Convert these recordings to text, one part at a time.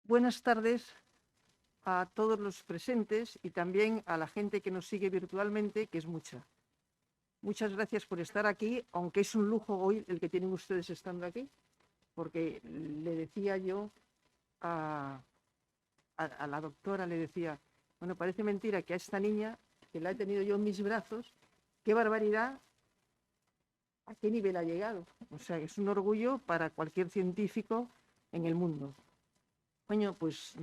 Buenas tardes a todos los presentes y también a la gente que nos sigue virtualmente, que es mucha. Muchas gracias por estar aquí, aunque es un lujo hoy el que tienen ustedes estando aquí, porque le decía yo a la doctora, le decía, bueno, parece mentira que a esta niña, que la he tenido yo en mis brazos, qué barbaridad, a qué nivel ha llegado. O sea, es un orgullo para cualquier científico en el mundo. Bueno, pues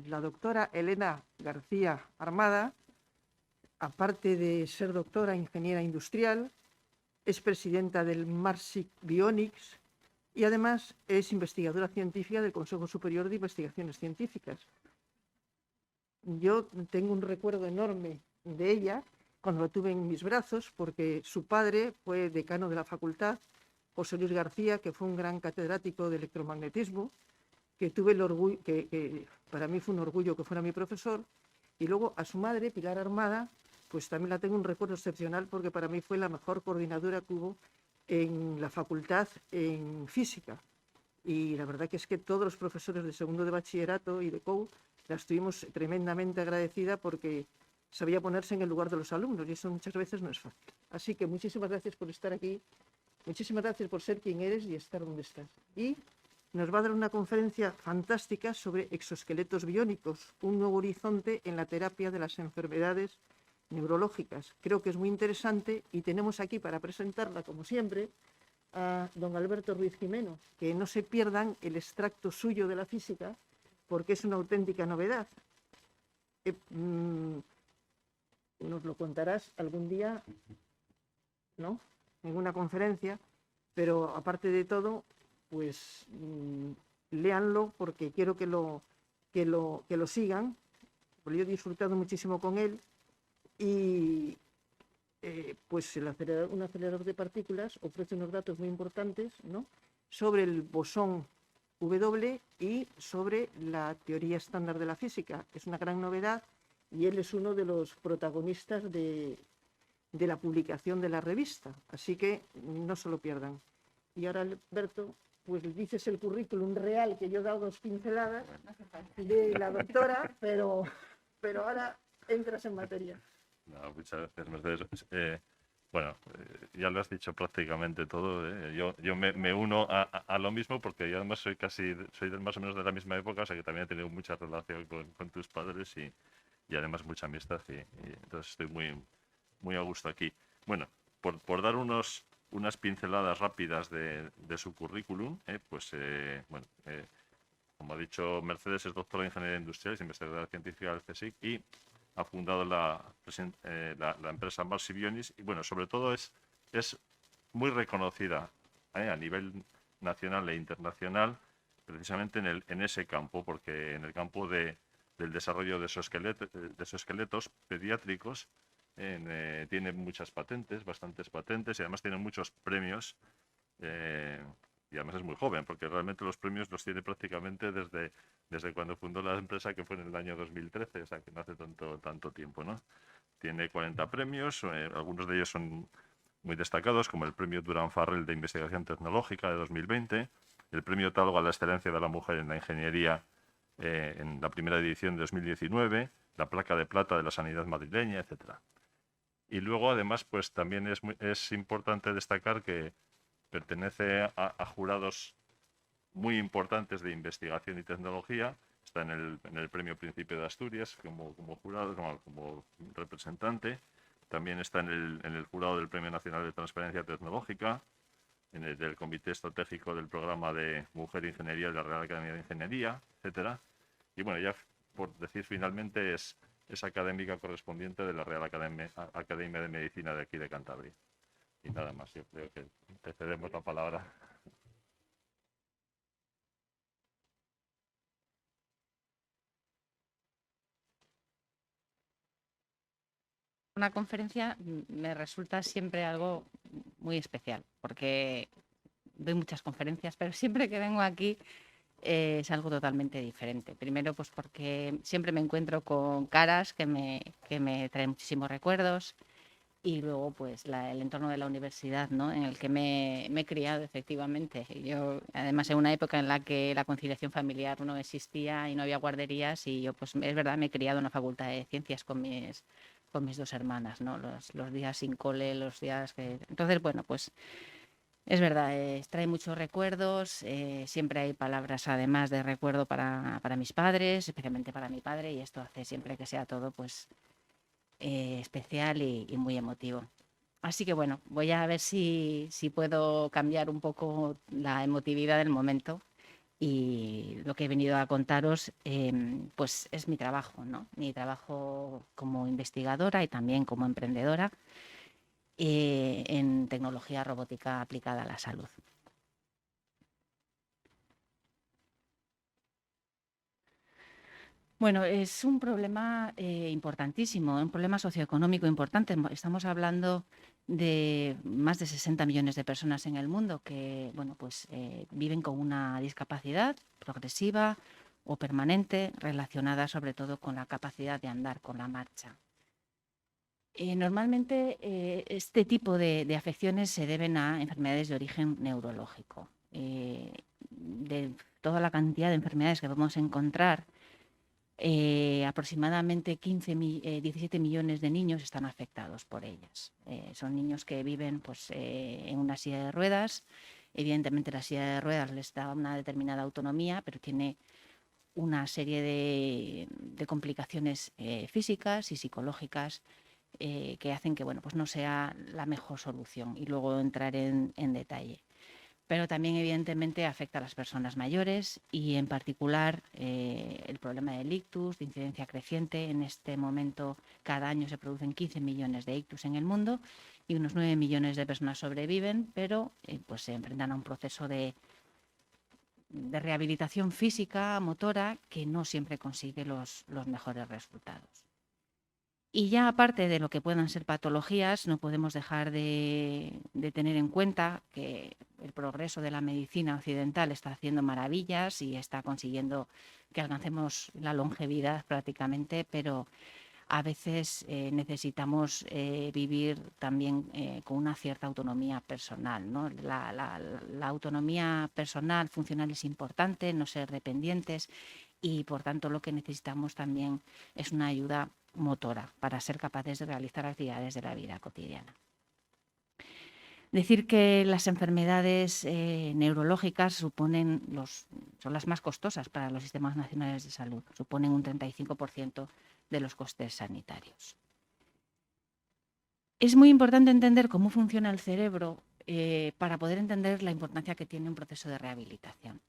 la doctora Elena García Armada, aparte de ser doctora ingeniera industrial, es presidenta del Marsic Bionics y además es investigadora científica del Consejo Superior de Investigaciones Científicas. Yo tengo un recuerdo enorme de ella cuando la tuve en mis brazos, porque su padre fue decano de la facultad, José Luis García, que fue un gran catedrático de electromagnetismo, que tuve el orgullo, que para mí fue un orgullo que fuera mi profesor, y luego a su madre, Pilar Armada, pues también la tengo un recuerdo excepcional porque para mí fue la mejor coordinadora que hubo en la facultad en física. Y la verdad que es que todos los profesores de segundo de bachillerato y de COU la estuvimos tremendamente agradecida porque sabía ponerse en el lugar de los alumnos y eso muchas veces no es fácil. Así que muchísimas gracias por estar aquí, muchísimas gracias por ser quien eres y estar donde estás. Y nos va a dar una conferencia fantástica sobre exoesqueletos biónicos, un nuevo horizonte en la terapia de las enfermedades neurológicas. Creo que es muy interesante y tenemos aquí para presentarla, como siempre, a don Alberto Ruiz Jimeno, que no se pierdan el extracto suyo de la física, porque es una auténtica novedad. Nos lo contarás algún día, ¿no?, en una conferencia, pero aparte de todo, pues léanlo porque quiero que lo sigan, porque yo he disfrutado muchísimo con él y pues un acelerador de partículas ofrece unos datos muy importantes, ¿no?, sobre el bosón W y sobre la teoría estándar de la física. Es una gran novedad y él es uno de los protagonistas de la publicación de la revista, así que no se lo pierdan. Y ahora, Alberto, pues dices el currículum real, que yo he dado 2 pinceladas de la doctora, pero ahora entras en materia. No, muchas gracias, Mercedes. Ya lo has dicho prácticamente todo. Yo me uno a lo mismo porque yo además soy más o menos de la misma época, o sea que también he tenido mucha relación con tus padres y además mucha amistad y entonces estoy muy a gusto aquí. Bueno, por dar unas pinceladas rápidas de su currículum, como ha dicho Mercedes, es doctora en Ingeniería Industrial, es investigadora científica del CSIC y ha fundado la empresa Marsic Bionics y, bueno, sobre todo es muy reconocida a nivel nacional e internacional precisamente en ese campo, porque en el campo del desarrollo de exoesqueletos pediátricos tiene muchas patentes, bastantes patentes y además tiene muchos premios y además es muy joven, porque realmente los premios los tiene prácticamente desde cuando fundó la empresa, que fue en el año 2013, o sea, que no hace tanto tiempo, ¿no? Tiene 40 premios, algunos de ellos son muy destacados, como el premio Durán Farrell de Investigación Tecnológica de 2020, el premio Talgo a la Excelencia de la Mujer en la Ingeniería en la primera edición de 2019, la placa de plata de la Sanidad madrileña, etcétera. Y luego, además, pues también es importante destacar que pertenece a jurados muy importantes de investigación y tecnología. Está en el Premio Príncipe de Asturias como jurado, como representante. También está en el jurado del Premio Nacional de Transparencia Tecnológica, en el del Comité Estratégico del Programa de Mujer e Ingeniería de la Real Academia de Ingeniería, etcétera. Y bueno, ya por decir finalmente, es académica correspondiente de la Real Academia de Medicina de aquí de Cantabria. Y nada más, yo creo que te cedemos la palabra. Una conferencia me resulta siempre algo muy especial, porque doy muchas conferencias, pero siempre que vengo aquí es algo totalmente diferente. Primero, pues porque siempre me encuentro con caras que me traen muchísimos recuerdos. y luego pues el entorno de la universidad, ¿no? En el que me he criado efectivamente. Yo, además, en una época en la que la conciliación familiar no existía y no había guarderías, y yo pues es verdad, me he criado en la Facultad de Ciencias con mis dos hermanas, ¿no? Los días sin cole, los días que... Entonces, bueno, pues es verdad, trae muchos recuerdos, siempre hay palabras además de recuerdo para mis padres, especialmente para mi padre, y esto hace siempre que sea todo pues especial y muy emotivo. Así que bueno, voy a ver si puedo cambiar un poco la emotividad del momento, y lo que he venido a contaros pues es mi trabajo, ¿no? Mi trabajo como investigadora y también como emprendedora en tecnología robótica aplicada a la salud. Bueno, es un problema importantísimo, un problema socioeconómico importante. Estamos hablando de más de 60 millones de personas en el mundo que, bueno, pues viven con una discapacidad progresiva o permanente relacionada sobre todo con la capacidad de andar, con la marcha. Normalmente este tipo de afecciones se deben a enfermedades de origen neurológico. De toda la cantidad de enfermedades que podemos encontrar, aproximadamente 17 millones de niños están afectados por ellas. Son niños que viven pues, en una silla de ruedas. Evidentemente la silla de ruedas les da una determinada autonomía, pero tiene una serie de complicaciones físicas y psicológicas que hacen que bueno, pues no sea la mejor solución, y luego entrar en detalle. Pero también evidentemente afecta a las personas mayores, y en particular el problema del ictus, de incidencia creciente. En este momento cada año se producen 15 millones de ictus en el mundo y unos 9 millones de personas sobreviven, pero pues se enfrentan a un proceso de rehabilitación física, motora, que no siempre consigue los mejores resultados. Y ya aparte de lo que puedan ser patologías, no podemos dejar de tener en cuenta que el progreso de la medicina occidental está haciendo maravillas y está consiguiendo que alcancemos la longevidad prácticamente, pero a veces necesitamos vivir también con una cierta autonomía personal, ¿no? La autonomía personal, funcional, es importante, no ser dependientes, y por tanto lo que necesitamos también es una ayuda motora para ser capaces de realizar actividades de la vida cotidiana. Decir que las enfermedades neurológicas son las más costosas para los sistemas nacionales de salud, suponen un 35% de los costes sanitarios. Es muy importante entender cómo funciona el cerebro para poder entender la importancia que tiene un proceso de rehabilitación.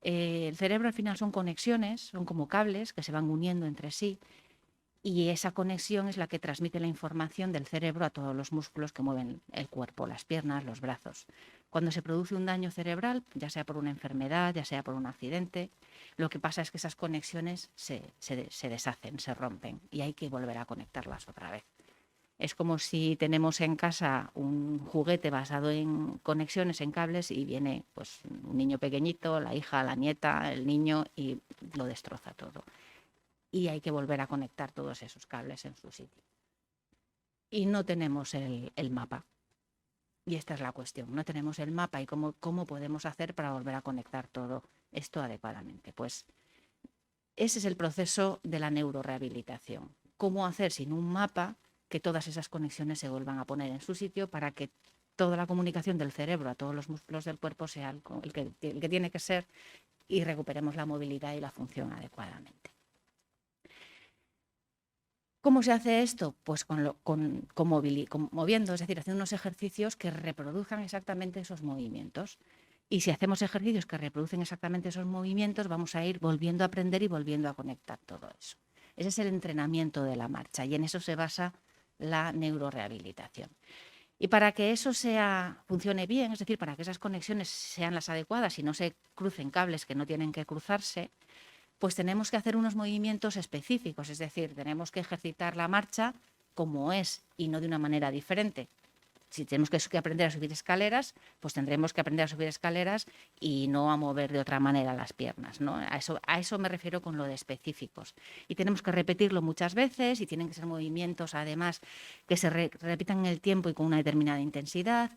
El cerebro al final son conexiones, son como cables que se van uniendo entre sí, y esa conexión es la que transmite la información del cerebro a todos los músculos que mueven el cuerpo, las piernas, los brazos. Cuando se produce un daño cerebral, ya sea por una enfermedad, ya sea por un accidente, lo que pasa es que esas conexiones se deshacen, se rompen, y hay que volver a conectarlas otra vez. Es como si tenemos en casa un juguete basado en conexiones, en cables, y viene pues, un niño pequeñito, la hija, la nieta, el niño, y lo destroza todo. Y hay que volver a conectar todos esos cables en su sitio. Y no tenemos el mapa. Y esta es la cuestión. No tenemos el mapa, y cómo podemos hacer para volver a conectar todo esto adecuadamente. Pues ese es el proceso de la neurorehabilitación. ¿Cómo hacer sin un mapa que todas esas conexiones se vuelvan a poner en su sitio para que toda la comunicación del cerebro a todos los músculos del cuerpo sea el que tiene que ser, y recuperemos la movilidad y la función adecuadamente? ¿Cómo se hace esto? Pues moviendo, es decir, haciendo unos ejercicios que reproduzcan exactamente esos movimientos. Y si hacemos ejercicios que reproducen exactamente esos movimientos, vamos a ir volviendo a aprender y volviendo a conectar todo eso. Ese es el entrenamiento de la marcha, y en eso se basa la neurorehabilitación. Y para que eso funcione bien, es decir, para que esas conexiones sean las adecuadas y no se crucen cables que no tienen que cruzarse, pues tenemos que hacer unos movimientos específicos, es decir, tenemos que ejercitar la marcha como es y no de una manera diferente. Si tenemos que aprender a subir escaleras, pues tendremos que aprender a subir escaleras y no a mover de otra manera las piernas, ¿no? A eso me refiero con lo de específicos. Y tenemos que repetirlo muchas veces y tienen que ser movimientos, además, que se repitan en el tiempo y con una determinada intensidad.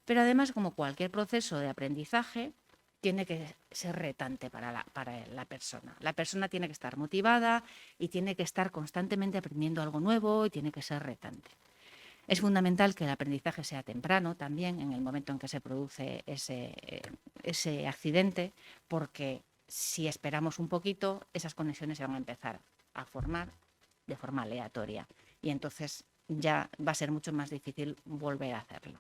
Pero además, como cualquier proceso de aprendizaje, tiene que ser retante para la persona. La persona tiene que estar motivada y tiene que estar constantemente aprendiendo algo nuevo y tiene que ser retante. Es fundamental que el aprendizaje sea temprano también, en el momento en que se produce ese accidente, porque si esperamos un poquito, esas conexiones se van a empezar a formar de forma aleatoria y entonces ya va a ser mucho más difícil volver a hacerlo.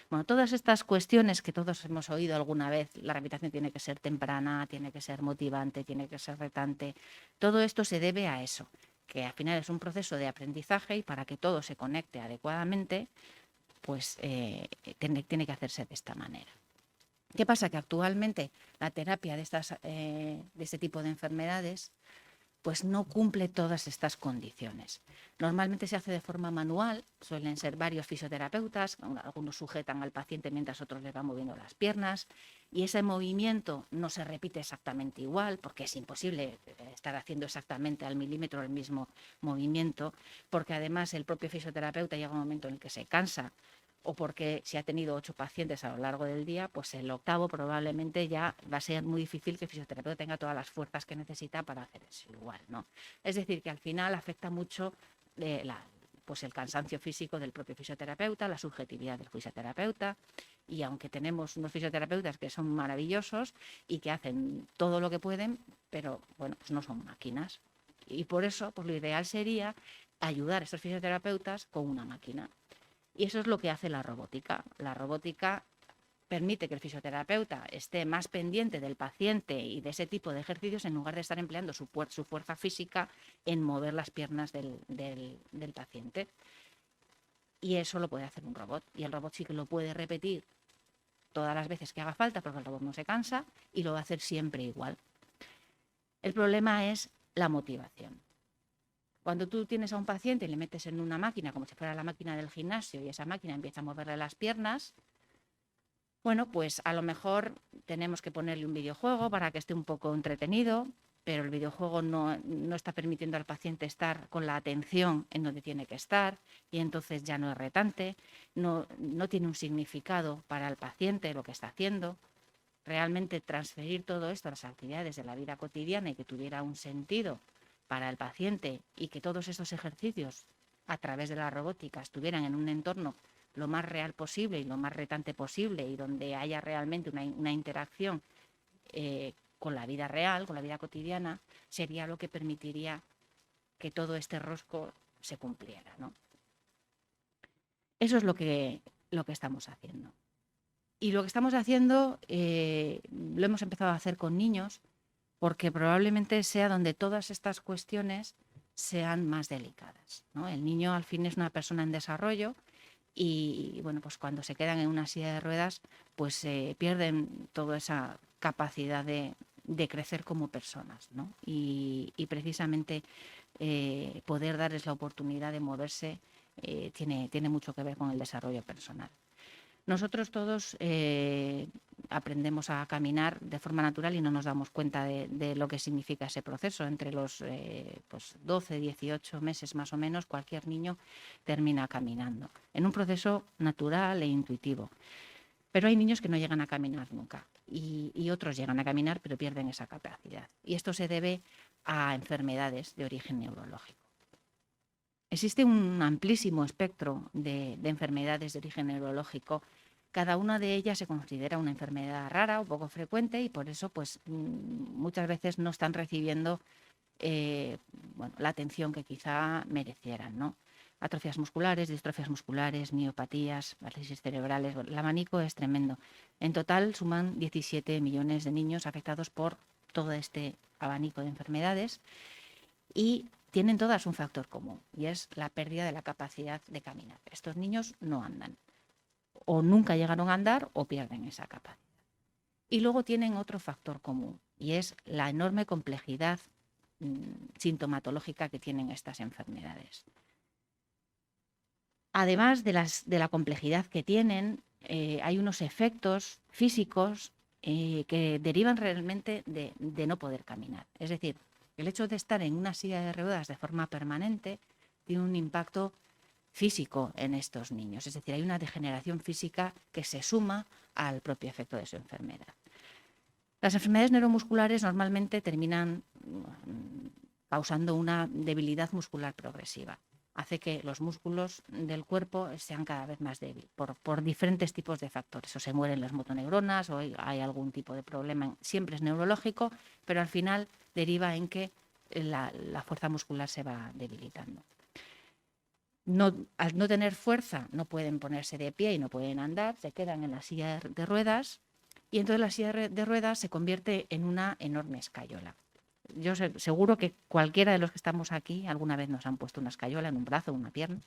Bueno, todas estas cuestiones que todos hemos oído alguna vez, la rehabilitación tiene que ser temprana, tiene que ser motivante, tiene que ser retante, todo esto se debe a eso, que al final es un proceso de aprendizaje y para que todo se conecte adecuadamente, pues tiene que hacerse de esta manera. ¿Qué pasa? Que actualmente la terapia de este tipo de enfermedades pues no cumple todas estas condiciones. Normalmente se hace de forma manual, suelen ser varios fisioterapeutas, algunos sujetan al paciente mientras otros le van moviendo las piernas y ese movimiento no se repite exactamente igual porque es imposible estar haciendo exactamente al milímetro el mismo movimiento, porque además el propio fisioterapeuta llega un momento en el que se cansa o porque si ha tenido 8 pacientes a lo largo del día, pues el octavo probablemente ya va a ser muy difícil que el fisioterapeuta tenga todas las fuerzas que necesita para hacer eso igual, ¿no? Es decir, que al final afecta mucho pues el cansancio físico del propio fisioterapeuta, la subjetividad del fisioterapeuta, y aunque tenemos unos fisioterapeutas que son maravillosos y que hacen todo lo que pueden, pero bueno, pues no son máquinas. Y por eso, pues lo ideal sería ayudar a estos fisioterapeutas con una máquina. Y eso es lo que hace la robótica. La robótica permite que el fisioterapeuta esté más pendiente del paciente y de ese tipo de ejercicios en lugar de estar empleando su fuerza física en mover las piernas del paciente. Y eso lo puede hacer un robot. Y el robot sí que lo puede repetir todas las veces que haga falta porque el robot no se cansa y lo va a hacer siempre igual. El problema es la motivación. Cuando tú tienes a un paciente y le metes en una máquina, como si fuera la máquina del gimnasio, y esa máquina empieza a moverle las piernas, bueno, pues a lo mejor tenemos que ponerle un videojuego para que esté un poco entretenido, pero el videojuego no está permitiendo al paciente estar con la atención en donde tiene que estar y entonces ya no es retante, no tiene un significado para el paciente lo que está haciendo. Realmente transferir todo esto a las actividades de la vida cotidiana y que tuviera un sentido para el paciente y que todos estos ejercicios a través de la robótica estuvieran en un entorno lo más real posible y lo más retante posible y donde haya realmente una interacción con la vida real, con la vida cotidiana, sería lo que permitiría que todo este rosco se cumpliera, ¿no? Eso es lo que estamos haciendo. Y lo que estamos haciendo lo hemos empezado a hacer con niños porque probablemente sea donde todas estas cuestiones sean más delicadas, ¿no? El niño al fin es una persona en desarrollo y bueno, pues cuando se quedan en una silla de ruedas, pues pierden toda esa capacidad de crecer como personas, ¿no? Y precisamente poder darles la oportunidad de moverse tiene mucho que ver con el desarrollo personal. Nosotros todos aprendemos a caminar de forma natural y no nos damos cuenta de lo que significa ese proceso. Entre los 12, 18 meses más o menos, cualquier niño termina caminando, en un proceso natural e intuitivo. Pero hay niños que no llegan a caminar nunca y otros llegan a caminar pero pierden esa capacidad. Y esto se debe a enfermedades de origen neurológico. Existe un amplísimo espectro de enfermedades de origen neurológico. Cada una de ellas se considera una enfermedad rara o poco frecuente y por eso pues, muchas veces no están recibiendo la atención que quizá merecieran, ¿no? Atrofias musculares, distrofias musculares, miopatías, parálisis cerebrales, el abanico es tremendo. En total suman 17 millones de niños afectados por todo este abanico de enfermedades y tienen todas un factor común y es la pérdida de la capacidad de caminar. Estos niños no andan, o nunca llegaron a andar o pierden esa capacidad. Y luego tienen otro factor común y es la enorme complejidad sintomatológica que tienen estas enfermedades. Además de la complejidad que tienen, hay unos efectos físicos que derivan realmente de no poder caminar. Es decir, el hecho de estar en una silla de ruedas de forma permanente tiene un impacto físico en estos niños. Es decir, hay una degeneración física que se suma al propio efecto de su enfermedad. Las enfermedades neuromusculares normalmente terminan causando una debilidad muscular progresiva. Hace que los músculos del cuerpo sean cada vez más débiles por diferentes tipos de factores. O se mueren las motoneuronas o hay algún tipo de problema, siempre es neurológico, pero al final deriva en que la fuerza muscular se va debilitando. Al no tener fuerza no pueden ponerse de pie y no pueden andar, se quedan en la silla de ruedas y entonces la silla de ruedas se convierte en una enorme escayola. Yo seguro que cualquiera de los que estamos aquí alguna vez nos han puesto una escayola en un brazo o una pierna.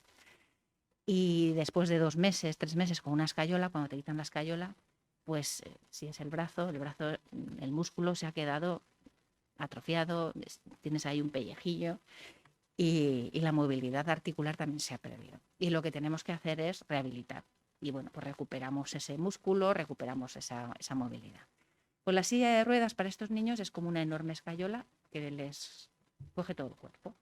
Y después de 2 meses, 3 meses con una escayola, cuando te quitan la escayola, pues si es el brazo, el músculo se ha quedado atrofiado, tienes ahí un pellejillo y la movilidad articular también se ha perdido. Y lo que tenemos que hacer es rehabilitar. Y bueno, pues recuperamos ese músculo, recuperamos esa movilidad. Pues la silla de ruedas para estos niños es como una enorme escayola que les coge todo el cuerpo.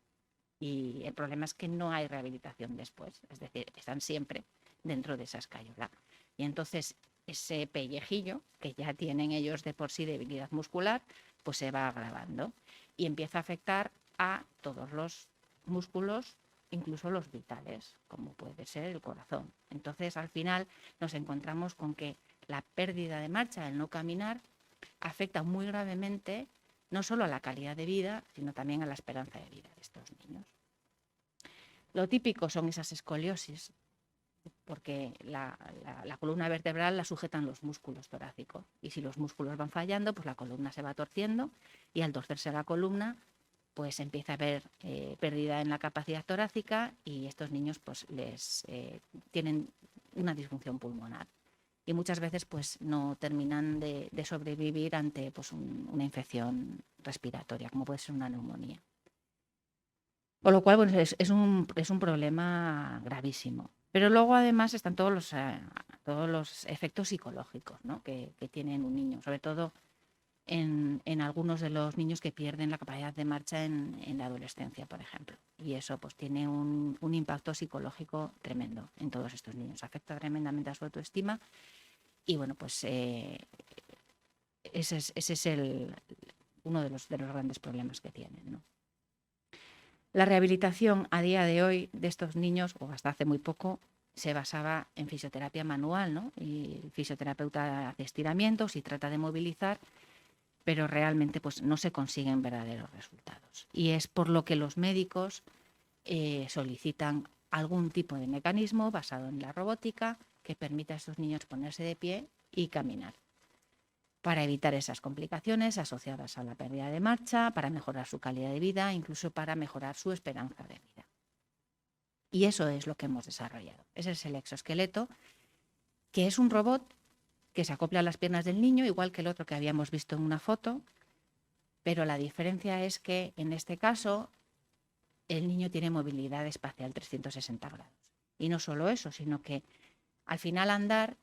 Y el problema es que no hay rehabilitación después, es decir, están siempre dentro de esa escayola. Y entonces ese pellejillo, que ya tienen ellos de por sí debilidad muscular, pues se va agravando y empieza a afectar a todos los músculos, incluso los vitales, como puede ser el corazón. Entonces, al final nos encontramos con que la pérdida de marcha, el no caminar, afecta muy gravemente no solo a la calidad de vida, sino también a la esperanza de vida de estos niños. Lo típico son esas escoliosis, porque la columna vertebral la sujetan los músculos torácicos. Y si los músculos van fallando, pues la columna se va torciendo y al torcerse la columna, pues empieza a haber pérdida en la capacidad torácica y estos niños pues tienen una disfunción pulmonar. Y muchas veces pues no terminan de sobrevivir ante pues, una infección respiratoria, como puede ser una neumonía. Con lo cual, bueno, es un problema gravísimo. Pero luego además están todos los efectos psicológicos, ¿no? que tiene un niño, sobre todo en algunos de los niños que pierden la capacidad de marcha en la adolescencia, por ejemplo. Y eso pues tiene un impacto psicológico tremendo en todos estos niños. Afecta tremendamente a su autoestima y bueno, pues ese es uno de los grandes problemas que tienen, ¿no? La rehabilitación a día de hoy de estos niños, o hasta hace muy poco, se basaba en fisioterapia manual, ¿no? Y el fisioterapeuta hace estiramientos y trata de movilizar, pero realmente pues, no se consiguen verdaderos resultados. Y es por lo que los médicos solicitan algún tipo de mecanismo basado en la robótica que permita a estos niños ponerse de pie y caminar, para evitar esas complicaciones asociadas a la pérdida de marcha, para mejorar su calidad de vida, incluso para mejorar su esperanza de vida. Y eso es lo que hemos desarrollado. Ese es el exoesqueleto, que es un robot que se acopla a las piernas del niño, igual que el otro que habíamos visto en una foto, pero la diferencia es que en este caso el niño tiene movilidad espacial 360 grados. Y no solo eso, sino que al final andar,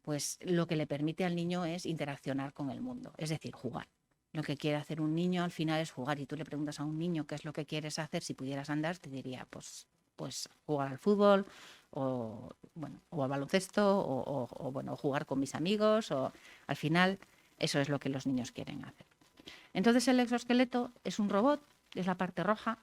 pues lo que le permite al niño es interaccionar con el mundo, es decir, jugar. Lo que quiere hacer un niño al final es jugar. Y tú le preguntas a un niño qué es lo que quieres hacer, si pudieras andar, te diría, pues jugar al fútbol, o al baloncesto, o jugar con mis amigos, o al final eso es lo que los niños quieren hacer. Entonces el exoesqueleto es un robot, es la parte roja,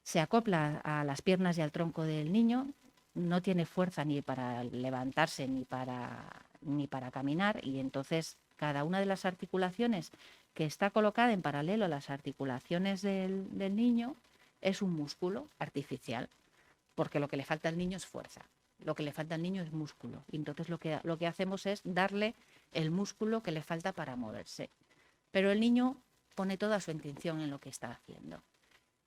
se acopla a las piernas y al tronco del niño, no tiene fuerza ni para levantarse ni para caminar, y entonces cada una de las articulaciones que está colocada en paralelo a las articulaciones del niño es un músculo artificial, porque lo que le falta al niño es fuerza, lo que le falta al niño es músculo, y entonces lo que hacemos es darle el músculo que le falta para moverse. Pero el niño pone toda su intención en lo que está haciendo,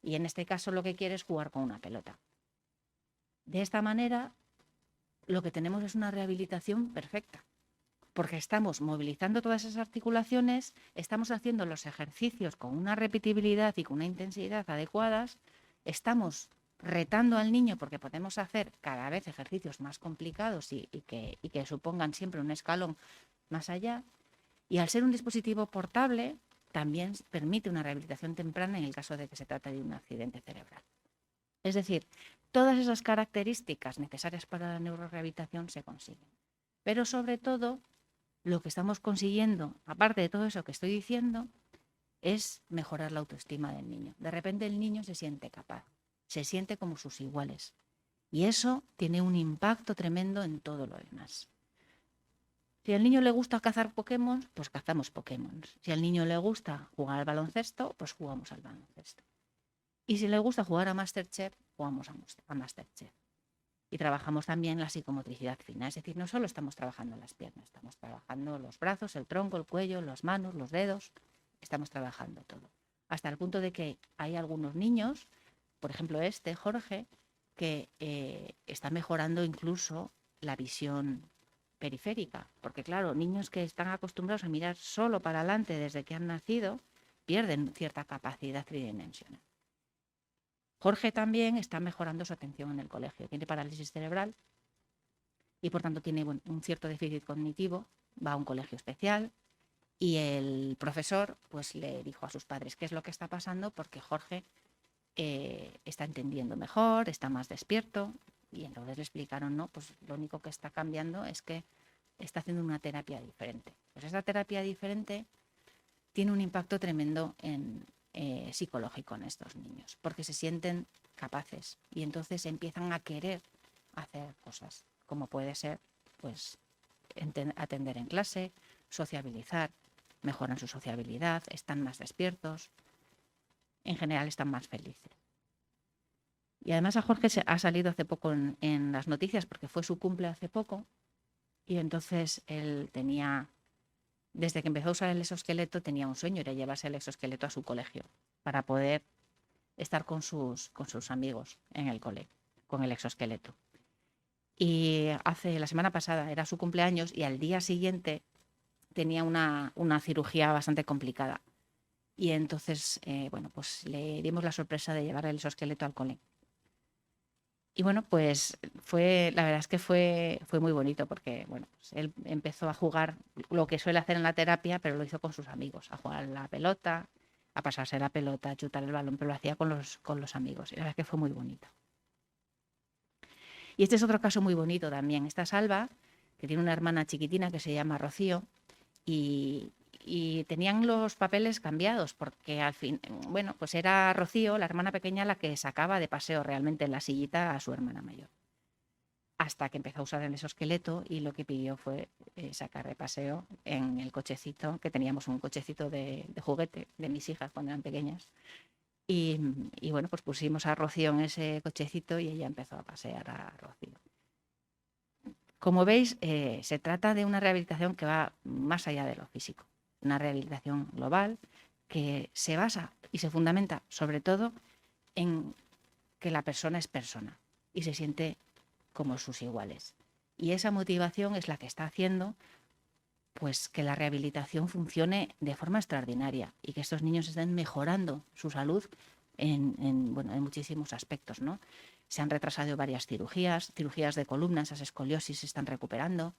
y en este caso lo que quiere es jugar con una pelota. De esta manera, lo que tenemos es una rehabilitación perfecta, porque estamos movilizando todas esas articulaciones, estamos haciendo los ejercicios con una repetibilidad y con una intensidad adecuadas, estamos retando al niño, porque podemos hacer cada vez ejercicios más complicados y que supongan siempre un escalón más allá. Y al ser un dispositivo portable, también permite una rehabilitación temprana en el caso de que se trate de un accidente cerebral. Es decir, todas esas características necesarias para la neurorehabilitación se consiguen. Pero sobre todo, lo que estamos consiguiendo, aparte de todo eso que estoy diciendo, es mejorar la autoestima del niño. De repente el niño se siente capaz, se siente como sus iguales. Y eso tiene un impacto tremendo en todo lo demás. Si al niño le gusta cazar Pokémon, pues cazamos Pokémon. Si al niño le gusta jugar al baloncesto, pues jugamos al baloncesto. Y si le gusta jugar a MasterChef, jugamos a MasterChef. Y trabajamos también la psicomotricidad fina. Es decir, no solo estamos trabajando las piernas, estamos trabajando los brazos, el tronco, el cuello, las manos, los dedos. Estamos trabajando todo. Hasta el punto de que hay algunos niños, por ejemplo Jorge, que está mejorando incluso la visión periférica. Porque claro, niños que están acostumbrados a mirar solo para adelante desde que han nacido, pierden cierta capacidad tridimensional. Jorge también está mejorando su atención en el colegio. Tiene parálisis cerebral y por tanto tiene un cierto déficit cognitivo. Va a un colegio especial y el profesor pues le dijo a sus padres qué es lo que está pasando, porque Jorge está entendiendo mejor, está más despierto, y entonces le explicaron, no, pues lo único que está cambiando es que está haciendo una terapia diferente. Pues esta terapia diferente tiene un impacto tremendo psicológico en estos niños, porque se sienten capaces y entonces empiezan a querer hacer cosas, como puede ser pues atender en clase, sociabilizar, mejoran su sociabilidad, están más despiertos, en general están más felices. Y además a Jorge ha salido hace poco en las noticias, porque fue su cumple hace poco, y entonces él tenía, desde que empezó a usar el exoesqueleto, tenía un sueño, era llevarse el exoesqueleto a su colegio, para poder estar con sus amigos en el cole, con el exoesqueleto. Y la semana pasada era su cumpleaños y al día siguiente tenía una cirugía bastante complicada. Y entonces, bueno, pues le dimos la sorpresa de llevar el exoesqueleto al cole. Y bueno, pues la verdad es que fue muy bonito, porque bueno, pues él empezó a jugar lo que suele hacer en la terapia, pero lo hizo con sus amigos, a jugar a la pelota, a pasarse la pelota, a chutar el balón, pero lo hacía con los amigos. Y la verdad es que fue muy bonito. Y este es otro caso muy bonito también. Esta Salva, que tiene una hermana chiquitina que se llama Rocío, y tenían los papeles cambiados, porque al fin, bueno, pues era Rocío, la hermana pequeña, la que sacaba de paseo realmente en la sillita a su hermana mayor. Hasta que empezó a usar el exoesqueleto y lo que pidió fue sacar de paseo en el cochecito, que teníamos un cochecito de juguete de mis hijas cuando eran pequeñas. Y bueno, pues pusimos a Rocío en ese cochecito y ella empezó a pasear a Rocío. Como veis, se trata de una rehabilitación que va más allá de lo físico. Una rehabilitación global que se basa y se fundamenta sobre todo en que la persona es persona y se siente como sus iguales. Y esa motivación es la que está haciendo pues que la rehabilitación funcione de forma extraordinaria y que estos niños estén mejorando su salud en muchísimos aspectos, ¿no? Se han retrasado varias cirugías de columna, esas escoliosis se están recuperando.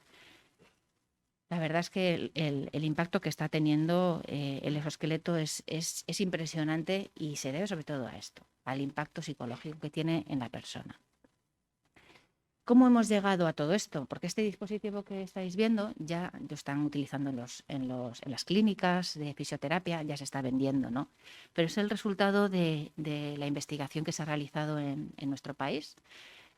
La verdad es que el impacto que está teniendo el exoesqueleto es impresionante y se debe sobre todo a esto, al impacto psicológico que tiene en la persona. ¿Cómo hemos llegado a todo esto? Porque este dispositivo que estáis viendo ya lo están utilizando en las clínicas de fisioterapia, ya se está vendiendo, ¿no? Pero es el resultado de la investigación que se ha realizado en nuestro país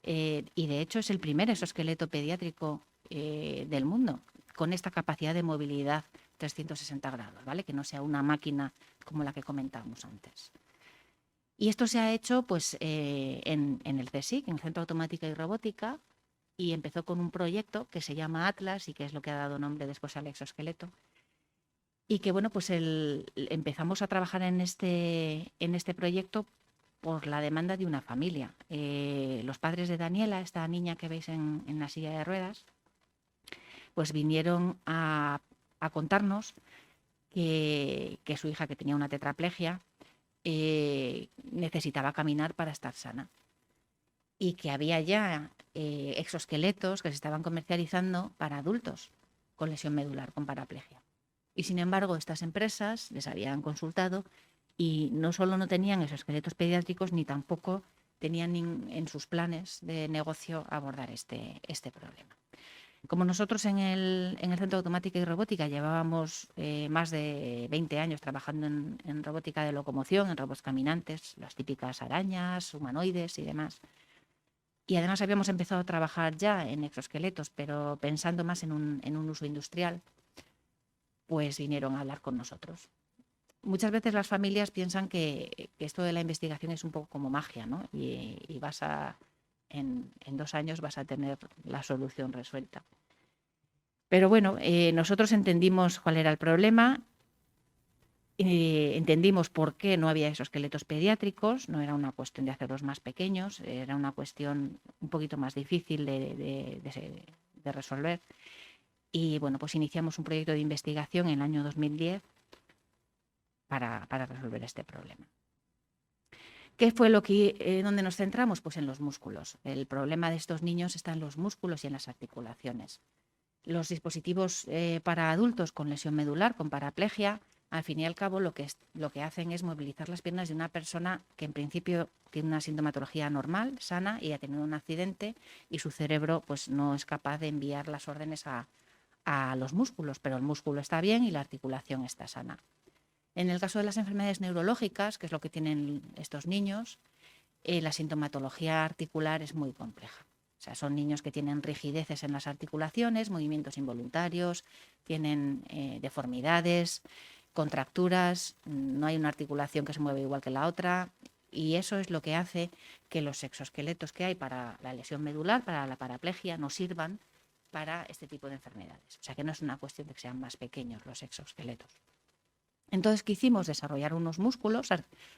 y de hecho es el primer exoesqueleto pediátrico del mundo con esta capacidad de movilidad 360 grados, ¿vale? Que no sea una máquina como la que comentábamos antes. Y esto se ha hecho pues, en el CSIC, en el Centro de Automática y Robótica, y empezó con un proyecto que se llama Atlas y que es lo que ha dado nombre después al exoesqueleto. Y que bueno, pues empezamos a trabajar en este proyecto por la demanda de una familia. Los padres de Daniela, esta niña que veis en la silla de ruedas, pues vinieron a contarnos que su hija, que tenía una tetraplegia, necesitaba caminar para estar sana. y que había ya exoesqueletos que se estaban comercializando para adultos con lesión medular, con paraplegia. Y sin embargo, estas empresas les habían consultado y no solo no tenían exoesqueletos pediátricos, ni tampoco tenían en sus planes de negocio abordar este problema. Como nosotros en el Centro de Automática y Robótica llevábamos más de 20 años trabajando en robótica de locomoción, en robots caminantes, las típicas arañas, humanoides y demás, y además habíamos empezado a trabajar ya en exoesqueletos, pero pensando más en un uso industrial, pues vinieron a hablar con nosotros. Muchas veces las familias piensan que esto de la investigación es un poco como magia, ¿no? Y en 2 años vas a tener la solución resuelta. Pero bueno, nosotros entendimos cuál era el problema, entendimos por qué no había exoesqueletos pediátricos, no era una cuestión de hacerlos más pequeños, era una cuestión un poquito más difícil de resolver. Y bueno, pues iniciamos un proyecto de investigación en el año 2010 para resolver este problema. ¿Qué fue donde nos centramos? Pues en los músculos. El problema de estos niños está en los músculos y en las articulaciones. Los dispositivos para adultos con lesión medular, con paraplegia, al fin y al cabo lo que hacen es movilizar las piernas de una persona que en principio tiene una sintomatología normal, sana, y ha tenido un accidente y su cerebro pues, no es capaz de enviar las órdenes a los músculos, pero el músculo está bien y la articulación está sana. En el caso de las enfermedades neurológicas, que es lo que tienen estos niños, la sintomatología articular es muy compleja. O sea, son niños que tienen rigideces en las articulaciones, movimientos involuntarios, tienen deformidades, contracturas, no hay una articulación que se mueve igual que la otra, y eso es lo que hace que los exoesqueletos que hay para la lesión medular, para la paraplegia, no sirvan para este tipo de enfermedades. O sea, que no es una cuestión de que sean más pequeños los exoesqueletos. Entonces, ¿qué hicimos? Desarrollar unos músculos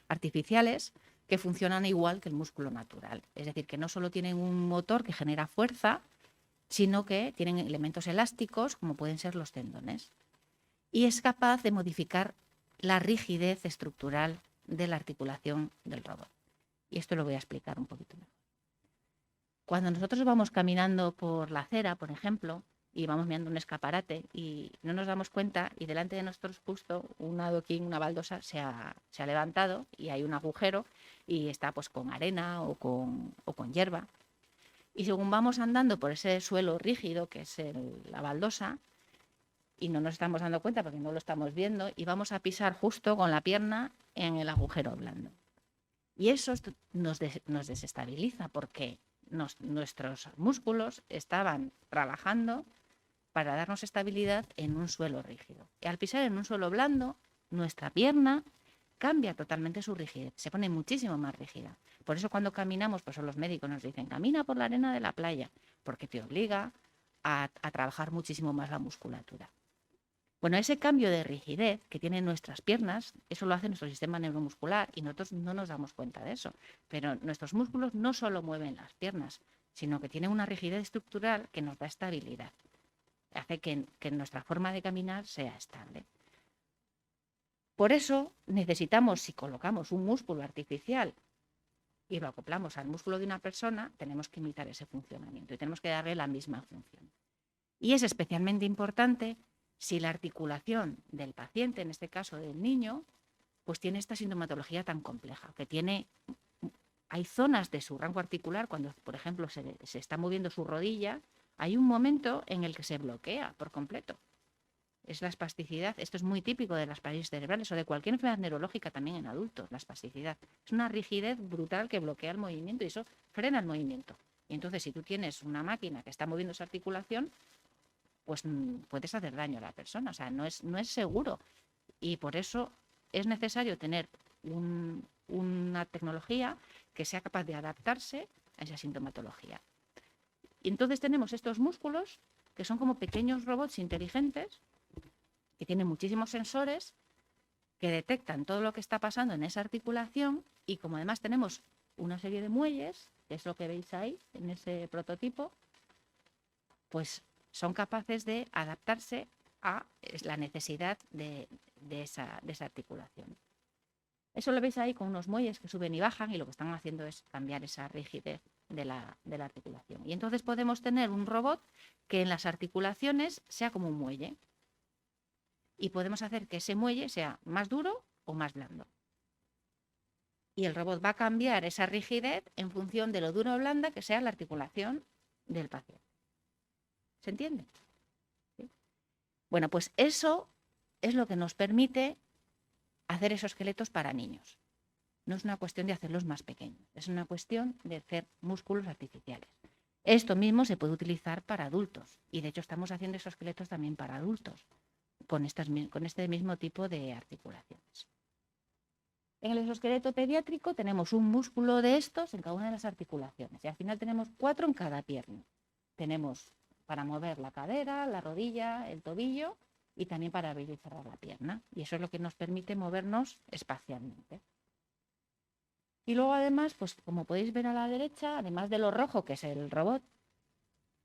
artificiales que funcionan igual que el músculo natural. Es decir, que no solo tienen un motor que genera fuerza, sino que tienen elementos elásticos, como pueden ser los tendones. Y es capaz de modificar la rigidez estructural de la articulación del robot. Y esto lo voy a explicar un poquito mejor. Cuando nosotros vamos caminando por la acera, por ejemplo, y vamos mirando un escaparate y no nos damos cuenta y delante de nosotros justo un adoquín, una baldosa se ha levantado y hay un agujero y está pues con arena o con hierba. Y según vamos andando por ese suelo rígido que es la baldosa y no nos estamos dando cuenta porque no lo estamos viendo y vamos a pisar justo con la pierna en el agujero blando. Y eso nos desestabiliza porque nuestros músculos estaban trabajando para darnos estabilidad en un suelo rígido. Y al pisar en un suelo blando, nuestra pierna cambia totalmente su rigidez, se pone muchísimo más rígida. Por eso cuando caminamos, pues los médicos nos dicen, camina por la arena de la playa, porque te obliga a trabajar muchísimo más la musculatura. Bueno, ese cambio de rigidez que tienen nuestras piernas, eso lo hace nuestro sistema neuromuscular y nosotros no nos damos cuenta de eso. Pero nuestros músculos no solo mueven las piernas, sino que tienen una rigidez estructural que nos da estabilidad. Hace que nuestra forma de caminar sea estable. Por eso necesitamos, si colocamos un músculo artificial y lo acoplamos al músculo de una persona, tenemos que imitar ese funcionamiento y tenemos que darle la misma función. Y es especialmente importante si la articulación del paciente, en este caso del niño, pues tiene esta sintomatología tan compleja, que hay zonas de su rango articular, cuando, por ejemplo, se está moviendo su rodilla, hay un momento en el que se bloquea por completo. Es la espasticidad. Esto es muy típico de las parálisis cerebrales o de cualquier enfermedad neurológica también en adultos, la espasticidad. Es una rigidez brutal que bloquea el movimiento y eso frena el movimiento. Y entonces, si tú tienes una máquina que está moviendo esa articulación, pues puedes hacer daño a la persona. O sea, no es seguro. Y por eso es necesario tener una tecnología que sea capaz de adaptarse a esa sintomatología. Y entonces tenemos estos músculos que son como pequeños robots inteligentes que tienen muchísimos sensores que detectan todo lo que está pasando en esa articulación y como además tenemos una serie de muelles, que es lo que veis ahí en ese prototipo, pues son capaces de adaptarse a la necesidad de esa articulación. Eso lo veis ahí con unos muelles que suben y bajan y lo que están haciendo es cambiar esa rigidez de la articulación. Y entonces podemos tener un robot que en las articulaciones sea como un muelle. Y podemos hacer que ese muelle sea más duro o más blando. Y el robot va a cambiar esa rigidez en función de lo duro o blanda que sea la articulación del paciente. ¿Se entiende? ¿Sí? Bueno, pues eso es lo que nos permite hacer exoesqueletos para niños. No es una cuestión de hacerlos más pequeños, es una cuestión de hacer músculos artificiales. Esto mismo se puede utilizar para adultos y de hecho estamos haciendo exoesqueletos también para adultos con este mismo tipo de articulaciones. En el exoesqueleto pediátrico tenemos un músculo de estos en cada una de las articulaciones y al final tenemos 4 en cada pierna. Tenemos para mover la cadera, la rodilla, el tobillo y también para abrir y cerrar la pierna. Y eso es lo que nos permite movernos espacialmente. Y luego además, pues como podéis ver a la derecha, además de lo rojo, que es el robot,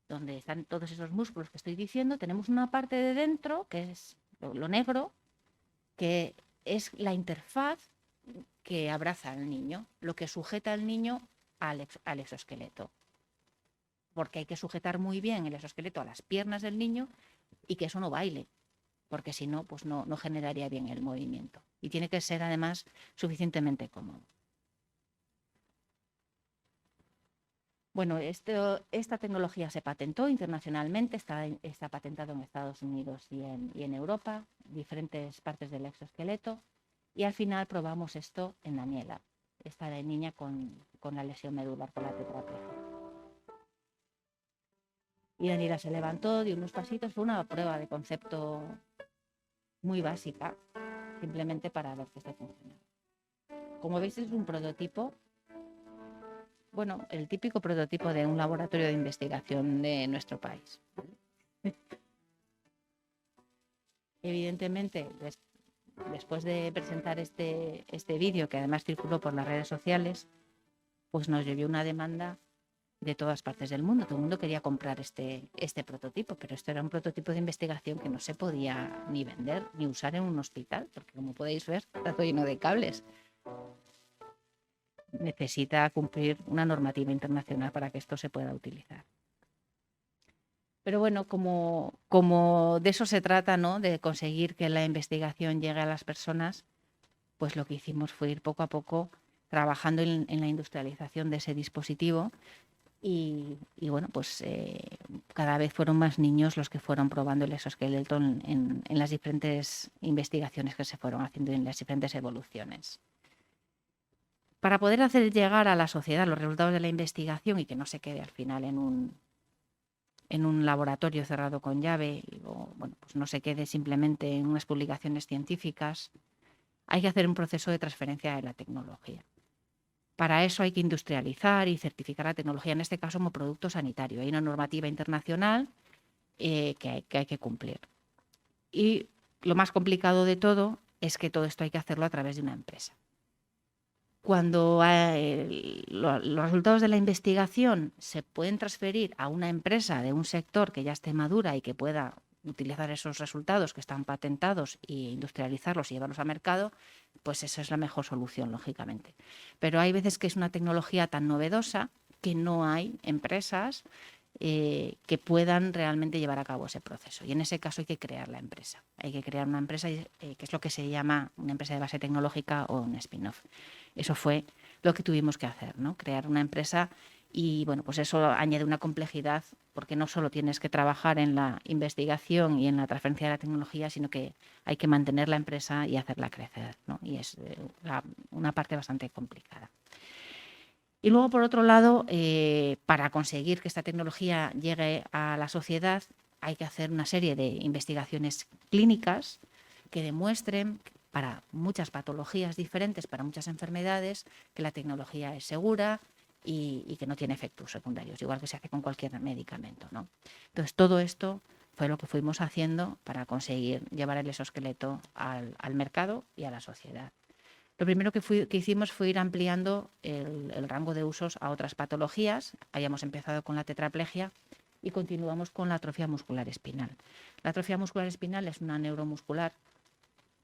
donde están todos esos músculos que estoy diciendo, tenemos una parte de dentro, que es lo negro, que es la interfaz que abraza al niño, lo que sujeta al niño al exoesqueleto. Porque hay que sujetar muy bien el exoesqueleto a las piernas del niño y que eso no baile, porque si no, pues no generaría bien el movimiento. Y tiene que ser además suficientemente cómodo. Bueno, esta tecnología se patentó internacionalmente, está patentado en Estados Unidos y en Europa, diferentes partes del exoesqueleto, y al final probamos esto en Daniela, esta niña con la lesión medular por la tetraplegia. Y Daniela se levantó, dio unos pasitos, fue una prueba de concepto muy básica, simplemente para ver que esto funcionaba. Como veis, es un prototipo. Bueno, el típico prototipo de un laboratorio de investigación de nuestro país. Evidentemente, después de presentar este vídeo, que además circuló por las redes sociales, pues nos llevó una demanda de todas partes del mundo. Todo el mundo quería comprar este prototipo, pero esto era un prototipo de investigación que no se podía ni vender ni usar en un hospital, porque como podéis ver, está todo lleno de cables. Necesita cumplir una normativa internacional para que esto se pueda utilizar. Pero bueno, como de eso se trata, ¿no? De conseguir que la investigación llegue a las personas, pues lo que hicimos fue ir poco a poco trabajando en la industrialización de ese dispositivo y bueno, pues cada vez fueron más niños los que fueron probando el exoesqueleto en las diferentes investigaciones que se fueron haciendo en las diferentes evoluciones. Para poder hacer llegar a la sociedad los resultados de la investigación y que no se quede al final en un laboratorio cerrado con llave o bueno, pues no se quede simplemente en unas publicaciones científicas, hay que hacer un proceso de transferencia de la tecnología. Para eso hay que industrializar y certificar la tecnología, en este caso como producto sanitario. Hay una normativa internacional que hay que cumplir. Y lo más complicado de todo es que todo esto hay que hacerlo a través de una empresa. Cuando los resultados de la investigación se pueden transferir a una empresa de un sector que ya esté madura y que pueda utilizar esos resultados que están patentados e industrializarlos y llevarlos al mercado, pues esa es la mejor solución, lógicamente. Pero hay veces que es una tecnología tan novedosa que no hay empresas que puedan realmente llevar a cabo ese proceso. Y en ese caso hay que crear la empresa. Hay que crear una empresa que es lo que se llama una empresa de base tecnológica o un spin-off. Eso fue lo que tuvimos que hacer, ¿no? Crear una empresa y bueno, pues eso añade una complejidad porque no solo tienes que trabajar en la investigación y en la transferencia de la tecnología, sino que hay que mantener la empresa y hacerla crecer, ¿no? Y es una parte bastante complicada. Y luego, por otro lado, para conseguir que esta tecnología llegue a la sociedad, hay que hacer una serie de investigaciones clínicas que demuestren para muchas patologías diferentes, para muchas enfermedades, que la tecnología es segura y que no tiene efectos secundarios, igual que se hace con cualquier medicamento, ¿no? Entonces, todo esto fue lo que fuimos haciendo para conseguir llevar el exoesqueleto al mercado y a la sociedad. Lo primero que hicimos fue ir ampliando el rango de usos a otras patologías. Habíamos empezado con la tetraplegia y continuamos con la atrofia muscular espinal. La atrofia muscular espinal es una neuromuscular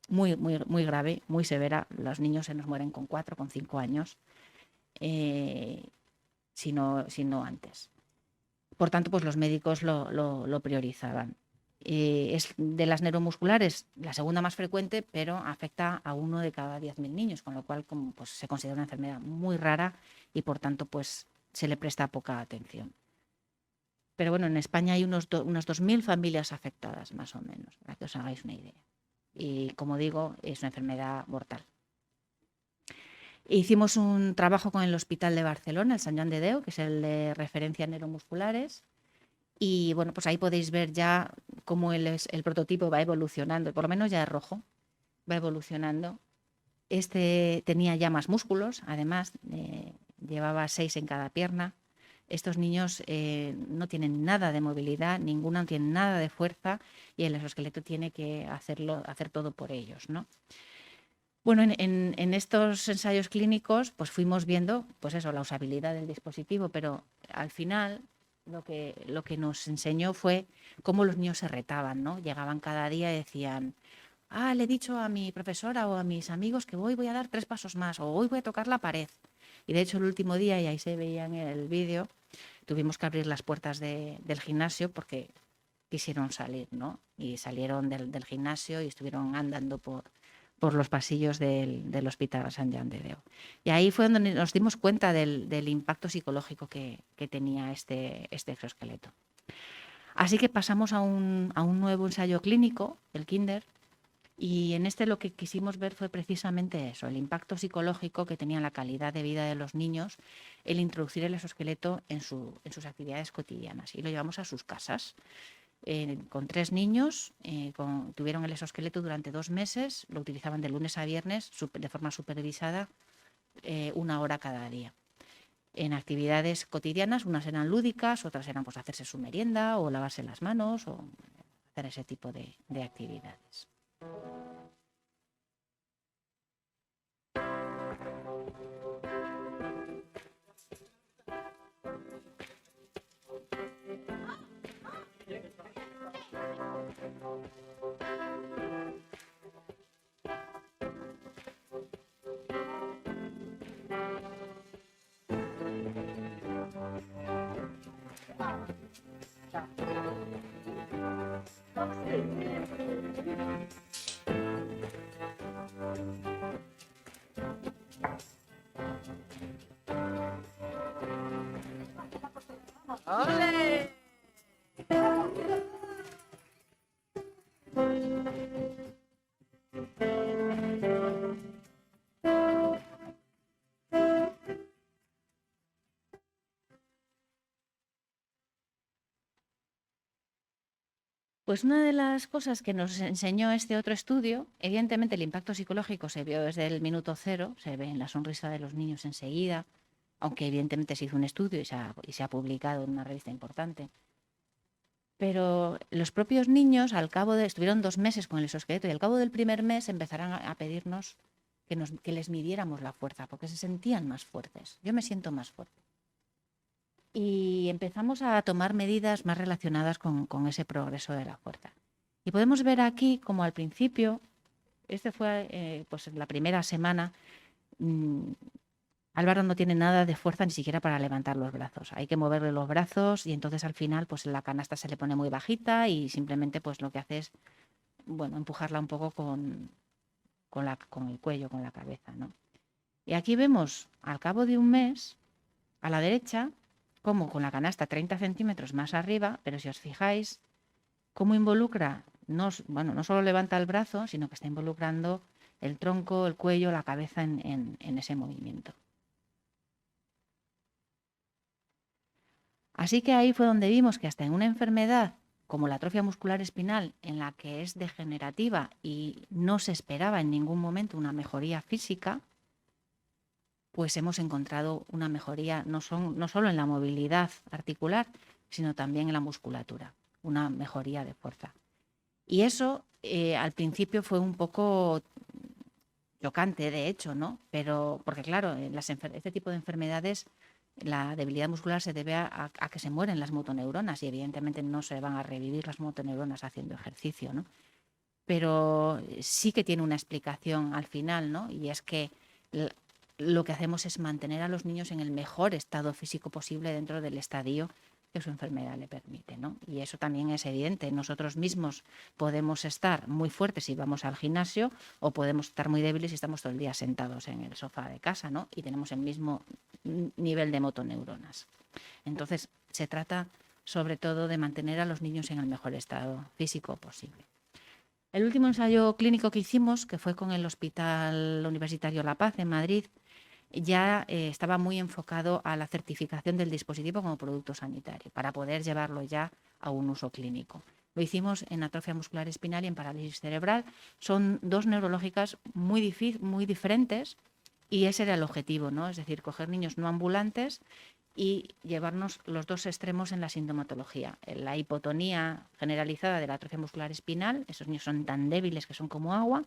muy, muy, muy grave, muy severa. Los niños se nos mueren con 4, con 5 años. sino antes. Por tanto, pues los médicos lo priorizaban. Es de las neuromusculares la segunda más frecuente, pero afecta a 1 de cada 10.000 niños, con lo cual pues, se considera una enfermedad muy rara y por tanto pues, se le presta poca atención. Pero bueno, en España hay unas 2.000 familias afectadas, más o menos, para que os hagáis una idea. Y como digo, es una enfermedad mortal. Hicimos un trabajo con el Hospital de Barcelona, el Sant Joan de Déu, que es el de referencia en neuromusculares. Y bueno, pues ahí podéis ver ya cómo el prototipo va evolucionando, por lo menos ya es rojo, va evolucionando. Este tenía ya más músculos, además, llevaba 6 en cada pierna. Estos niños no tienen nada de movilidad, ninguno tiene nada de fuerza y el exoesqueleto tiene que hacer todo por ellos, ¿no? Bueno, en estos ensayos clínicos pues fuimos viendo pues eso, la usabilidad del dispositivo, pero al final lo que nos enseñó fue cómo los niños se retaban, ¿no? Llegaban cada día y decían, le he dicho a mi profesora o a mis amigos que hoy voy a dar 3 pasos más o hoy voy a tocar la pared. Y de hecho el último día, y ahí se veía en el vídeo, tuvimos que abrir las puertas del gimnasio porque quisieron salir, ¿no? Y salieron del gimnasio y estuvieron andando por los pasillos del Hospital Sant Joan de Déu. Y ahí fue donde nos dimos cuenta del impacto psicológico que tenía este exoesqueleto. Así que pasamos a un nuevo ensayo clínico, el Kinder, y en este lo que quisimos ver fue precisamente eso, el impacto psicológico que tenía en la calidad de vida de los niños el introducir el exoesqueleto en sus actividades cotidianas. Y lo llevamos a sus casas. Con 3 niños, tuvieron el exoesqueleto durante 2 meses, lo utilizaban de lunes a viernes de forma supervisada, 1 hora cada día. En actividades cotidianas, unas eran lúdicas, otras eran pues hacerse su merienda o lavarse las manos o hacer ese tipo de actividades. ¡Ole! Pues una de las cosas que nos enseñó este otro estudio, evidentemente el impacto psicológico se vio desde el minuto 0, se ve en la sonrisa de los niños enseguida, aunque evidentemente se hizo un estudio y se ha publicado en una revista importante. Pero los propios niños, estuvieron 2 meses con el exoesqueleto y al cabo del primer mes empezaron a pedirnos que les midiéramos la fuerza, porque se sentían más fuertes. Yo me siento más fuerte. Y empezamos a tomar medidas más relacionadas con ese progreso de la fuerza. Y podemos ver aquí como al principio, este fue pues en la primera semana, Álvaro no tiene nada de fuerza ni siquiera para levantar los brazos. Hay que moverle los brazos y entonces al final pues la canasta se le pone muy bajita y simplemente pues lo que hace es empujarla un poco con el cuello, con la cabeza, ¿no? Y aquí vemos al cabo de un mes, a la derecha, como con la canasta 30 centímetros más arriba, pero si os fijáis, cómo involucra, no solo levanta el brazo, sino que está involucrando el tronco, el cuello, la cabeza en ese movimiento. Así que ahí fue donde vimos que hasta en una enfermedad como la atrofia muscular espinal, en la que es degenerativa y no se esperaba en ningún momento una mejoría física, pues hemos encontrado una mejoría no solo en la movilidad articular, sino también en la musculatura, una mejoría de fuerza. Y eso al principio fue un poco chocante, de hecho, ¿no? Pero porque claro, este tipo de enfermedades, la debilidad muscular se debe a que se mueren las motoneuronas y evidentemente no se van a revivir las motoneuronas haciendo ejercicio, ¿no? Pero sí que tiene una explicación al final, ¿no? Y es que lo que hacemos es mantener a los niños en el mejor estado físico posible dentro del estadio que su enfermedad le permite, ¿no? Y eso también es evidente. Nosotros mismos podemos estar muy fuertes si vamos al gimnasio o podemos estar muy débiles si estamos todo el día sentados en el sofá de casa, ¿no? Y tenemos el mismo nivel de motoneuronas. Entonces, se trata sobre todo de mantener a los niños en el mejor estado físico posible. El último ensayo clínico que hicimos, que fue con el Hospital Universitario La Paz en Madrid, ya estaba muy enfocado a la certificación del dispositivo como producto sanitario, para poder llevarlo ya a un uso clínico. Lo hicimos en atrofia muscular espinal y en parálisis cerebral. Son dos neurológicas muy diferentes y ese era el objetivo, ¿no? Es decir, coger niños no ambulantes y llevarnos los dos extremos en la sintomatología. La hipotonía generalizada de la atrofia muscular espinal, esos niños son tan débiles que son como agua,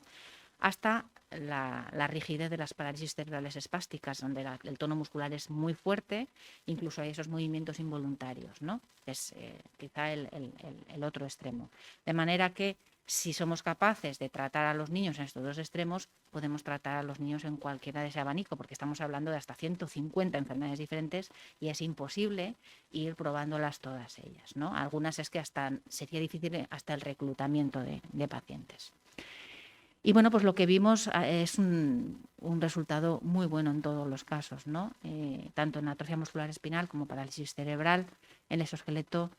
hasta la rigidez de las parálisis cerebrales espásticas, donde el tono muscular es muy fuerte, incluso hay esos movimientos involuntarios, ¿no? Es quizá el otro extremo. De manera que si somos capaces de tratar a los niños en estos dos extremos, podemos tratar a los niños en cualquiera de ese abanico, porque estamos hablando de hasta 150 enfermedades diferentes y es imposible ir probándolas todas ellas, ¿no? Algunas es que sería difícil hasta el reclutamiento de pacientes. Y bueno, pues lo que vimos es un resultado muy bueno en todos los casos, ¿no? Tanto en atrofia muscular espinal como parálisis cerebral, el exoesqueleto,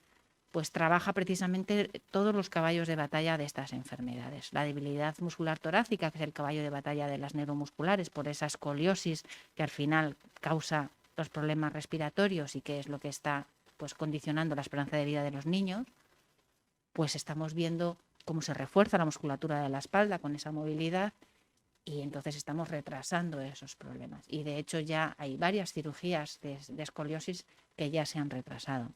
pues trabaja precisamente todos los caballos de batalla de estas enfermedades. La debilidad muscular torácica, que es el caballo de batalla de las neuromusculares, por esa escoliosis que al final causa los problemas respiratorios y que es lo que está pues condicionando la esperanza de vida de los niños, pues estamos viendo cómo se refuerza la musculatura de la espalda con esa movilidad y entonces estamos retrasando esos problemas. Y de hecho ya hay varias cirugías de escoliosis que ya se han retrasado.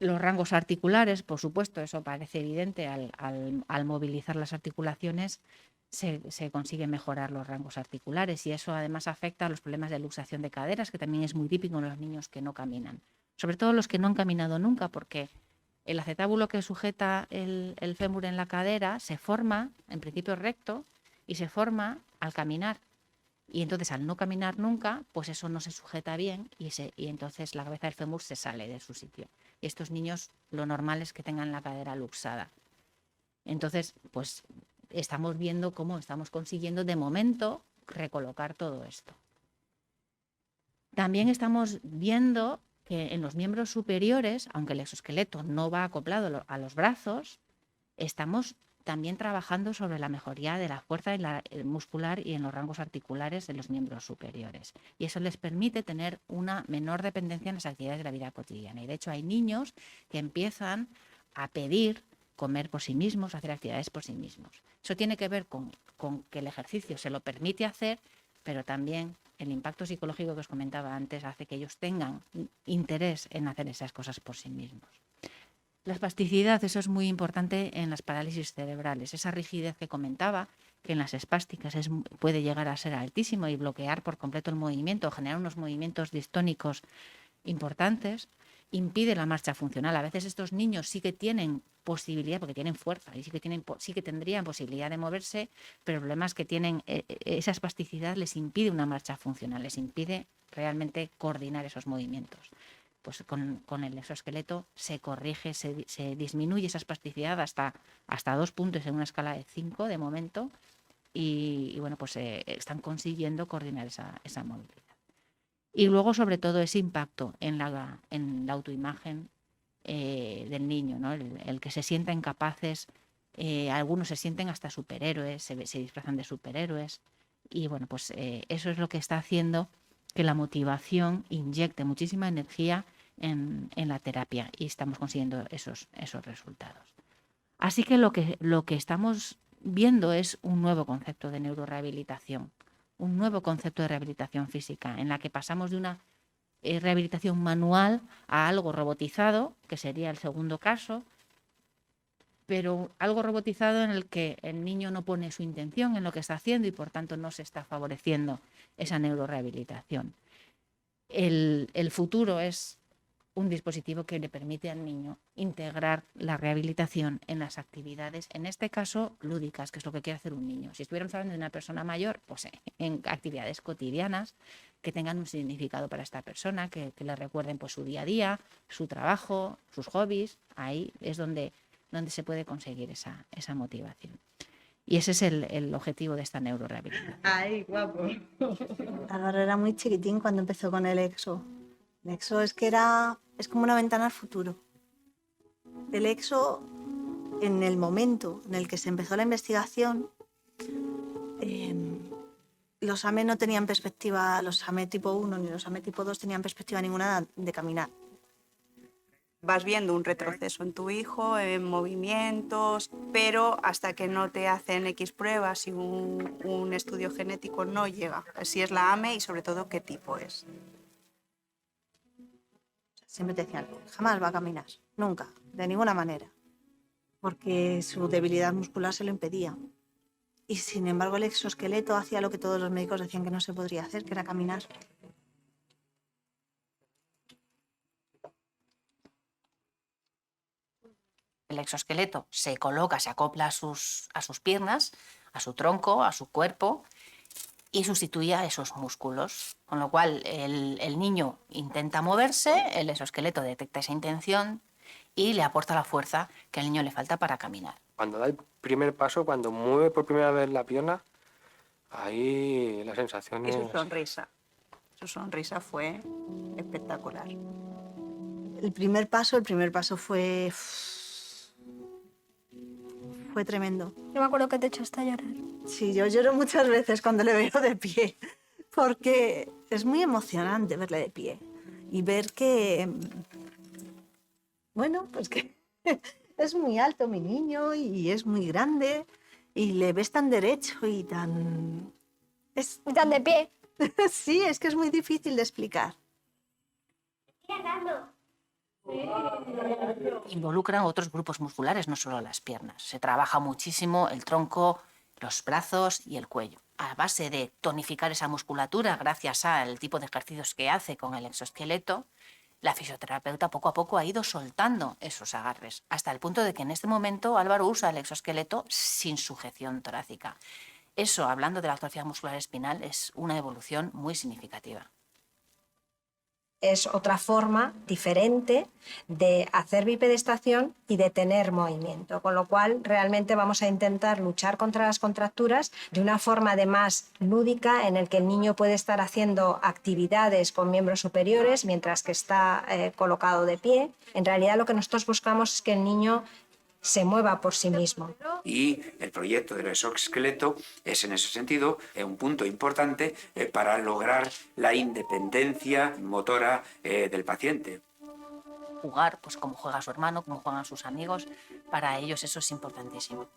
Los rangos articulares, por supuesto, eso parece evidente, al movilizar las articulaciones se consigue mejorar los rangos articulares y eso además afecta a los problemas de luxación de caderas, que también es muy típico en los niños que no caminan. Sobre todo los que no han caminado nunca, porque el acetábulo que sujeta el fémur en la cadera se forma, en principio recto, y se forma al caminar. Y entonces al no caminar nunca, pues eso no se sujeta bien y entonces la cabeza del fémur se sale de su sitio. Y estos niños lo normal es que tengan la cadera luxada. Entonces, pues estamos viendo cómo estamos consiguiendo de momento recolocar todo esto. También estamos viendo que en los miembros superiores, aunque el exoesqueleto no va acoplado a los brazos, estamos también trabajando sobre la mejoría de la fuerza muscular y en los rangos articulares de los miembros superiores. Y eso les permite tener una menor dependencia en las actividades de la vida cotidiana. Y de hecho hay niños que empiezan a pedir comer por sí mismos, hacer actividades por sí mismos. Eso tiene que ver con que el ejercicio se lo permite hacer, pero también el impacto psicológico que os comentaba antes hace que ellos tengan interés en hacer esas cosas por sí mismos. La espasticidad, eso es muy importante en las parálisis cerebrales. Esa rigidez que comentaba, que en las espásticas puede llegar a ser altísimo y bloquear por completo el movimiento, generar unos movimientos distónicos importantes, impide la marcha funcional. A veces estos niños sí que tienen posibilidad, porque tienen fuerza y sí que tendrían posibilidad de moverse, pero el problema es que tienen esa espasticidad les impide una marcha funcional, les impide realmente coordinar esos movimientos. Pues con el exoesqueleto se corrige, se disminuye esa espasticidad hasta 2 puntos en una escala de 5 de momento y bueno, pues están consiguiendo coordinar esa movilidad. Y luego, sobre todo, ese impacto en la autoimagen del niño, ¿no? El que se sientan capaces, algunos se sienten hasta superhéroes, se disfrazan de superhéroes y bueno, pues eso es lo que está haciendo que la motivación inyecte muchísima energía en la terapia y estamos consiguiendo esos resultados. Así que lo que estamos viendo es un nuevo concepto de neurorehabilitación, un nuevo concepto de rehabilitación física, en la que pasamos de una rehabilitación manual a algo robotizado, que sería el segundo caso, pero algo robotizado en el que el niño no pone su intención en lo que está haciendo y por tanto no se está favoreciendo esa neurorehabilitación. El futuro es un dispositivo que le permite al niño integrar la rehabilitación en las actividades, en este caso lúdicas, que es lo que quiere hacer un niño. Si estuviéramos hablando de una persona mayor, pues en actividades cotidianas que tengan un significado para esta persona, que le recuerden pues su día a día, su trabajo, sus hobbies. Ahí es donde se puede conseguir esa motivación. Y ese es el objetivo de esta neurorehabilitación. ¡Ay, guapo! Álvaro era muy chiquitín cuando empezó con el EXO. El EXO es como una ventana al futuro. El EXO, en el momento en el que se empezó la investigación, los AME no tenían perspectiva, los AME tipo 1 ni los AME tipo 2 tenían perspectiva ninguna de caminar. Vas viendo un retroceso en tu hijo, en movimientos, pero hasta que no te hacen X pruebas y un estudio genético no llega. Si es la AME y sobre todo qué tipo es. Siempre te decían, jamás va a caminar, nunca, de ninguna manera, porque su debilidad muscular se lo impedía. Y sin embargo el exoesqueleto hacía lo que todos los médicos decían que no se podría hacer, que era caminar. El exoesqueleto se coloca, se acopla a sus piernas, a su tronco, a su cuerpo y sustituye a esos músculos. Con lo cual el niño intenta moverse, el exoesqueleto detecta esa intención y le aporta la fuerza que al niño le falta para caminar. Cuando da el primer paso, cuando mueve por primera vez la pierna, ahí la sensación Y es... su sonrisa fue espectacular. El primer paso fue tremendo. Yo me acuerdo que te echaste a llorar. Sí, yo lloro muchas veces cuando le veo de pie, porque es muy emocionante verle de pie y ver que, bueno, pues que es muy alto mi niño y es muy grande y le ves tan derecho y tan... Y tan de pie. Sí, es que es muy difícil de explicar. Involucran otros grupos musculares, no solo las piernas. Se trabaja muchísimo el tronco, los brazos y el cuello. A base de tonificar esa musculatura gracias al tipo de ejercicios que hace con el exoesqueleto, la fisioterapeuta poco a poco ha ido soltando esos agarres, hasta el punto de que en este momento Álvaro usa el exoesqueleto sin sujeción torácica. Eso, hablando de la atrofia muscular espinal, es una evolución muy significativa. Es otra forma diferente de hacer bipedestación y de tener movimiento, con lo cual realmente vamos a intentar luchar contra las contracturas de una forma además lúdica en el que el niño puede estar haciendo actividades con miembros superiores mientras que está colocado de pie. En realidad lo que nosotros buscamos es que el niño se mueva por sí mismo. Y el proyecto del exoesqueleto es en ese sentido un punto importante para lograr la independencia motora del paciente. Jugar, pues como juega su hermano, como juegan sus amigos, para ellos eso es importantísimo.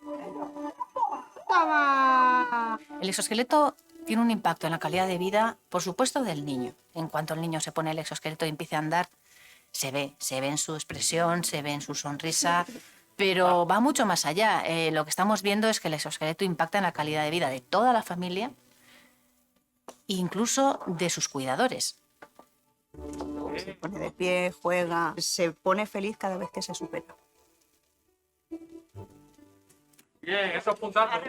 El exoesqueleto tiene un impacto en la calidad de vida, por supuesto, del niño. En cuanto el niño se pone el exoesqueleto y empieza a andar, se ve en su expresión, se ve en su sonrisa, pero va mucho más allá. Lo que estamos viendo es que el exoesqueleto impacta en la calidad de vida de toda la familia e incluso de sus cuidadores. Se pone de pie, juega, se pone feliz cada vez que se supera. Bien, eso apuntando.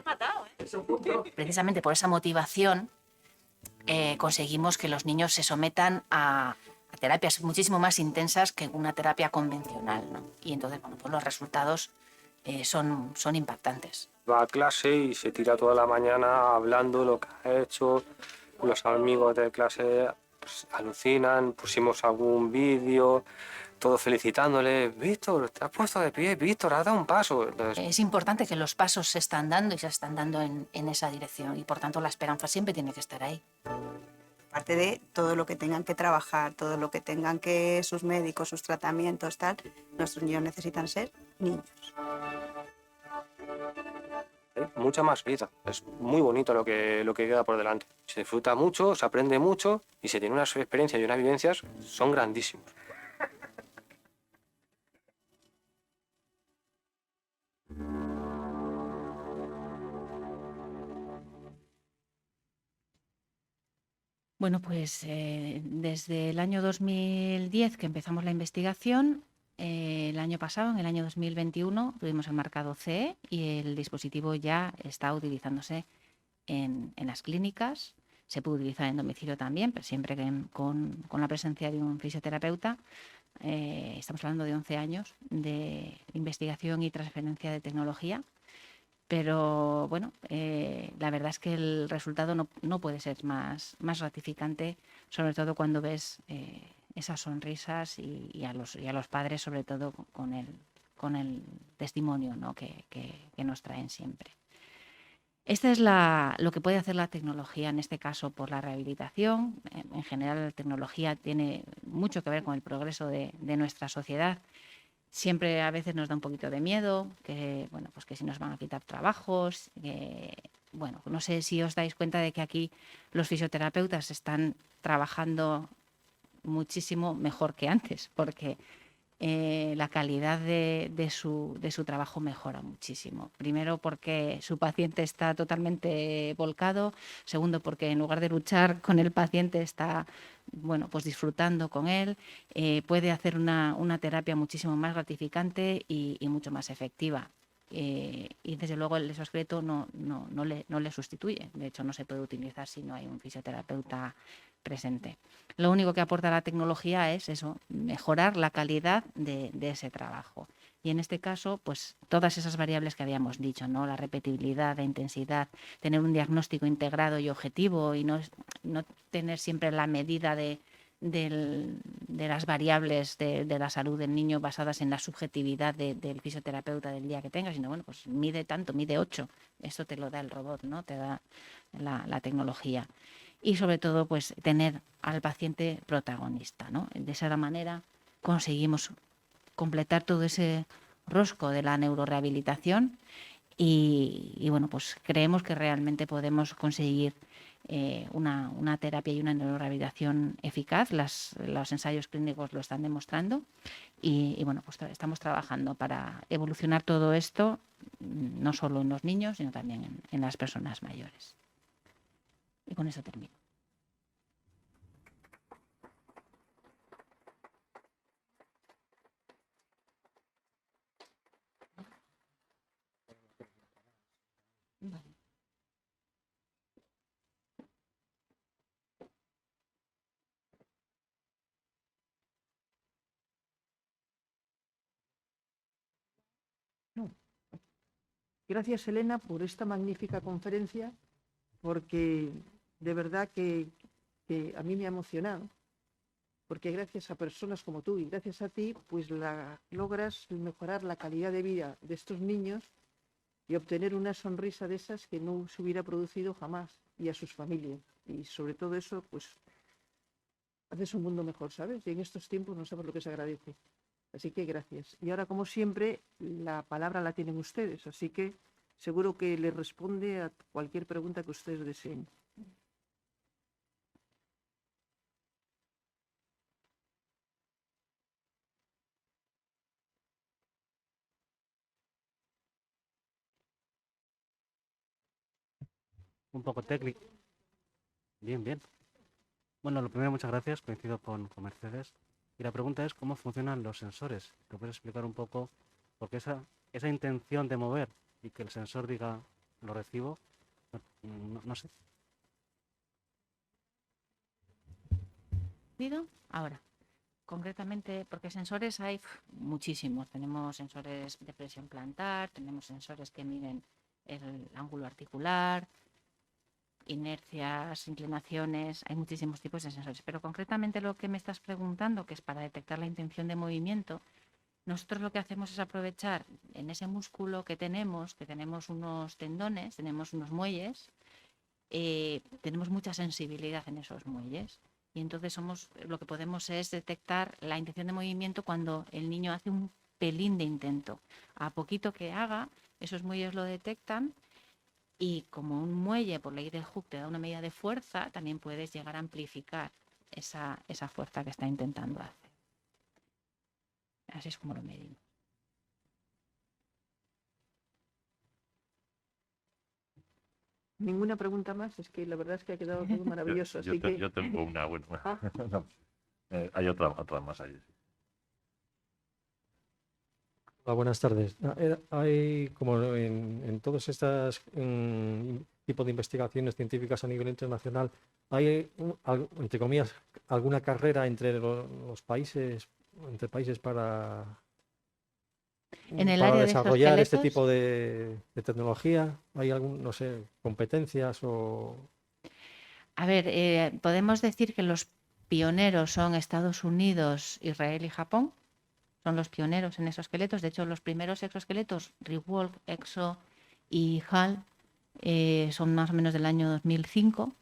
Precisamente por esa motivación conseguimos que los niños se sometan a terapias muchísimo más intensas que una terapia convencional, ¿no? Y entonces, bueno, pues los resultados son impactantes. Va a clase y se tira toda la mañana hablando lo que ha hecho. Los amigos de clase pues, alucinan, pusimos algún vídeo, todos felicitándole. Víctor, te has puesto de pie, Víctor, has dado un paso. Entonces, Es importante que los pasos se están dando y se están dando en esa dirección y por tanto la esperanza siempre tiene que estar ahí. Aparte de todo lo que tengan que trabajar, todo lo que tengan que sus médicos, sus tratamientos, tal, nuestros niños necesitan ser niños. mucha más vida. Es muy bonito lo que queda por delante. Se disfruta mucho, se aprende mucho y se tiene unas experiencias y unas vivencias, son grandísimos. Bueno, pues desde el año 2010 que empezamos la investigación, el año pasado, en el año 2021, tuvimos el marcado CE y el dispositivo ya está utilizándose en las clínicas. Se puede utilizar en domicilio también, pero siempre con la presencia de un fisioterapeuta. Estamos hablando de 11 años de investigación y transferencia de tecnología. Pero bueno, la verdad es que el resultado no puede ser más gratificante, sobre todo cuando ves esas sonrisas y a los padres, sobre todo con el testimonio, ¿no? que nos traen siempre. Esta es lo que puede hacer la tecnología, en este caso por la rehabilitación. En general, la tecnología tiene mucho que ver con el progreso de nuestra sociedad. Siempre a veces nos da un poquito de miedo, bueno, pues que si nos van a quitar trabajos, bueno, no sé si os dais cuenta de que aquí los fisioterapeutas están trabajando muchísimo mejor que antes, porque la calidad de su trabajo mejora muchísimo. Primero porque su paciente está totalmente volcado, segundo porque en lugar de luchar con el paciente está, bueno, pues disfrutando con él, puede hacer una terapia muchísimo más gratificante y mucho más efectiva. Y desde luego el exoesqueleto no le sustituye, de hecho no se puede utilizar si no hay un fisioterapeuta presente. Lo único que aporta la tecnología es eso, mejorar la calidad de ese trabajo. Y en este caso, pues todas esas variables que habíamos dicho, ¿no? La repetibilidad, la intensidad, tener un diagnóstico integrado y objetivo y no tener siempre la medida de las variables de la salud del niño basadas en la subjetividad del fisioterapeuta del día que tenga, sino bueno, pues mide tanto, mide 8, eso te lo da el robot, ¿no? Te da la tecnología. Y sobre todo, pues tener al paciente protagonista, ¿no? De esa manera conseguimos completar todo ese rosco de la neurorehabilitación y bueno, pues creemos que realmente podemos conseguir una terapia y una neurorehabilitación eficaz. Los ensayos clínicos lo están demostrando y bueno, pues estamos trabajando para evolucionar todo esto, no solo en los niños, sino también en las personas mayores. Y con eso termino. Vale. No. Gracias, Elena, por esta magnífica conferencia, porque de verdad que a mí me ha emocionado, porque gracias a personas como tú y gracias a ti, pues logras mejorar la calidad de vida de estos niños y obtener una sonrisa de esas que no se hubiera producido jamás, y a sus familias. Y sobre todo eso, pues haces un mundo mejor, ¿sabes? Y en estos tiempos no sabes lo que se agradece. Así que gracias. Y ahora, como siempre, la palabra la tienen ustedes, así que seguro que les responde a cualquier pregunta que ustedes deseen. Un poco técnico. Bien, bien. Bueno, lo primero, muchas gracias, coincido con Mercedes. Y la pregunta es cómo funcionan los sensores. ¿Te puedes explicar un poco? Porque esa intención de mover y que el sensor diga lo recibo, no sé. Ahora, concretamente, porque sensores hay muchísimos. Tenemos sensores de presión plantar, tenemos sensores que miden el ángulo articular, inercias, inclinaciones, hay muchísimos tipos de sensores. Pero concretamente lo que me estás preguntando, que es para detectar la intención de movimiento, nosotros lo que hacemos es aprovechar en ese músculo que tenemos unos tendones, tenemos unos muelles, tenemos mucha sensibilidad en esos muelles. Y entonces lo que podemos es detectar la intención de movimiento cuando el niño hace un pelín de intento. A poquito que haga, esos muelles lo detectan y como un muelle por ley del Hooke te da una medida de fuerza, también puedes llegar a amplificar esa fuerza que está intentando hacer. Así es como lo medimos. Ninguna pregunta más, es que la verdad es que ha quedado todo maravilloso. Así que Yo tengo una, bueno. Ah. No, hay otra más ahí. Hola, buenas tardes. Hay, como en todos estos tipos de investigaciones científicas a nivel internacional, hay, entre comillas, alguna carrera entre los países, entre países para En el área de desarrollar este exoesqueletos, tipo de tecnología. ¿Hay algún, no sé, competencias o...? a ver, podemos decir que los pioneros son Estados Unidos, Israel y Japón. Son los pioneros en exoesqueletos. De hecho, los primeros exoesqueletos, Rewalk, Exo y HAL, son más o menos del año 2005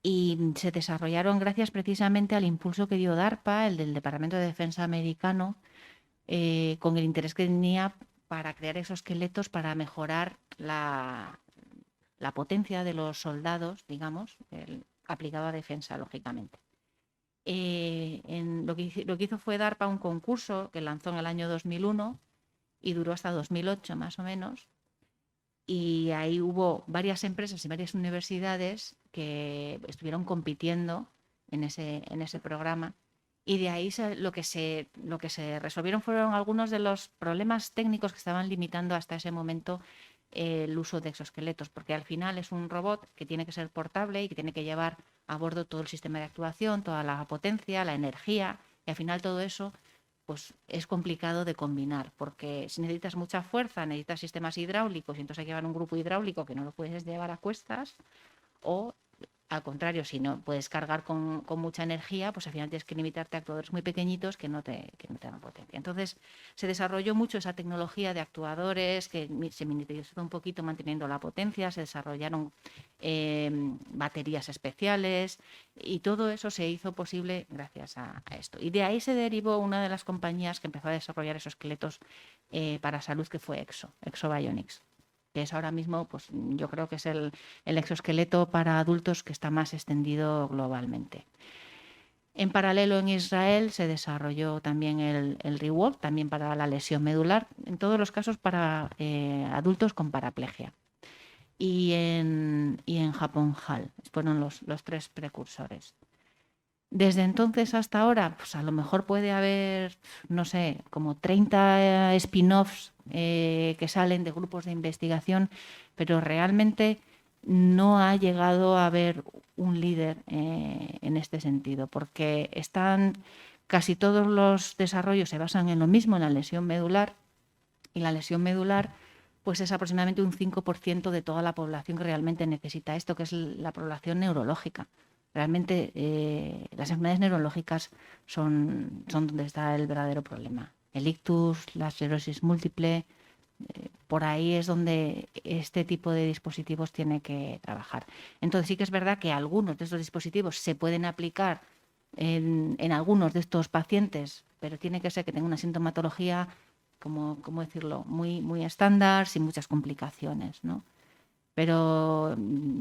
y se desarrollaron gracias precisamente al impulso que dio DARPA, el del Departamento de Defensa americano, con el interés que tenía para crear exoesqueletos para mejorar la potencia de los soldados, digamos, aplicado a defensa, lógicamente. Lo que hizo fue DARPA un concurso que lanzó en el año 2001 y duró hasta 2008 más o menos. Y ahí hubo varias empresas y varias universidades que estuvieron compitiendo en ese programa. Y de ahí lo que se resolvieron fueron algunos de los problemas técnicos que estaban limitando hasta ese momento el uso de exoesqueletos, porque al final es un robot que tiene que ser portable y que tiene que llevar a bordo todo el sistema de actuación, toda la potencia, la energía, y al final todo eso pues es complicado de combinar, porque si necesitas mucha fuerza, necesitas sistemas hidráulicos y entonces hay que llevar un grupo hidráulico que no lo puedes llevar a cuestas, o al contrario, si no puedes cargar con mucha energía, pues al final tienes que limitarte a actuadores muy pequeñitos que no te dan potencia. Entonces se desarrolló mucho esa tecnología de actuadores que se miniaturizó un poquito manteniendo la potencia, se desarrollaron baterías especiales y todo eso se hizo posible gracias a esto. Y de ahí se derivó una de las compañías que empezó a desarrollar esos esqueletos para salud, que fue Exo Bionics, que es ahora mismo, pues yo creo que es el exoesqueleto para adultos que está más extendido globalmente. En paralelo, en Israel se desarrolló también el Rewalk, también para la lesión medular, en todos los casos para adultos con paraplegia. Y en Japón, HAL, fueron los tres precursores. Desde entonces hasta ahora, pues a lo mejor puede haber, no sé, como 30 spin-offs que salen de grupos de investigación, pero realmente no ha llegado a haber un líder en este sentido, porque casi todos los desarrollos se basan en lo mismo, en la lesión medular, y la lesión medular pues es aproximadamente un 5% de toda la población que realmente necesita esto, que es la población neurológica. Realmente las enfermedades neurológicas son donde está el verdadero problema. El ictus, la esclerosis múltiple, por ahí es donde este tipo de dispositivos tiene que trabajar. Entonces sí que es verdad que algunos de estos dispositivos se pueden aplicar en algunos de estos pacientes, pero tiene que ser que tenga una sintomatología, ¿cómo decirlo?, muy estándar, sin muchas complicaciones, ¿no? Pero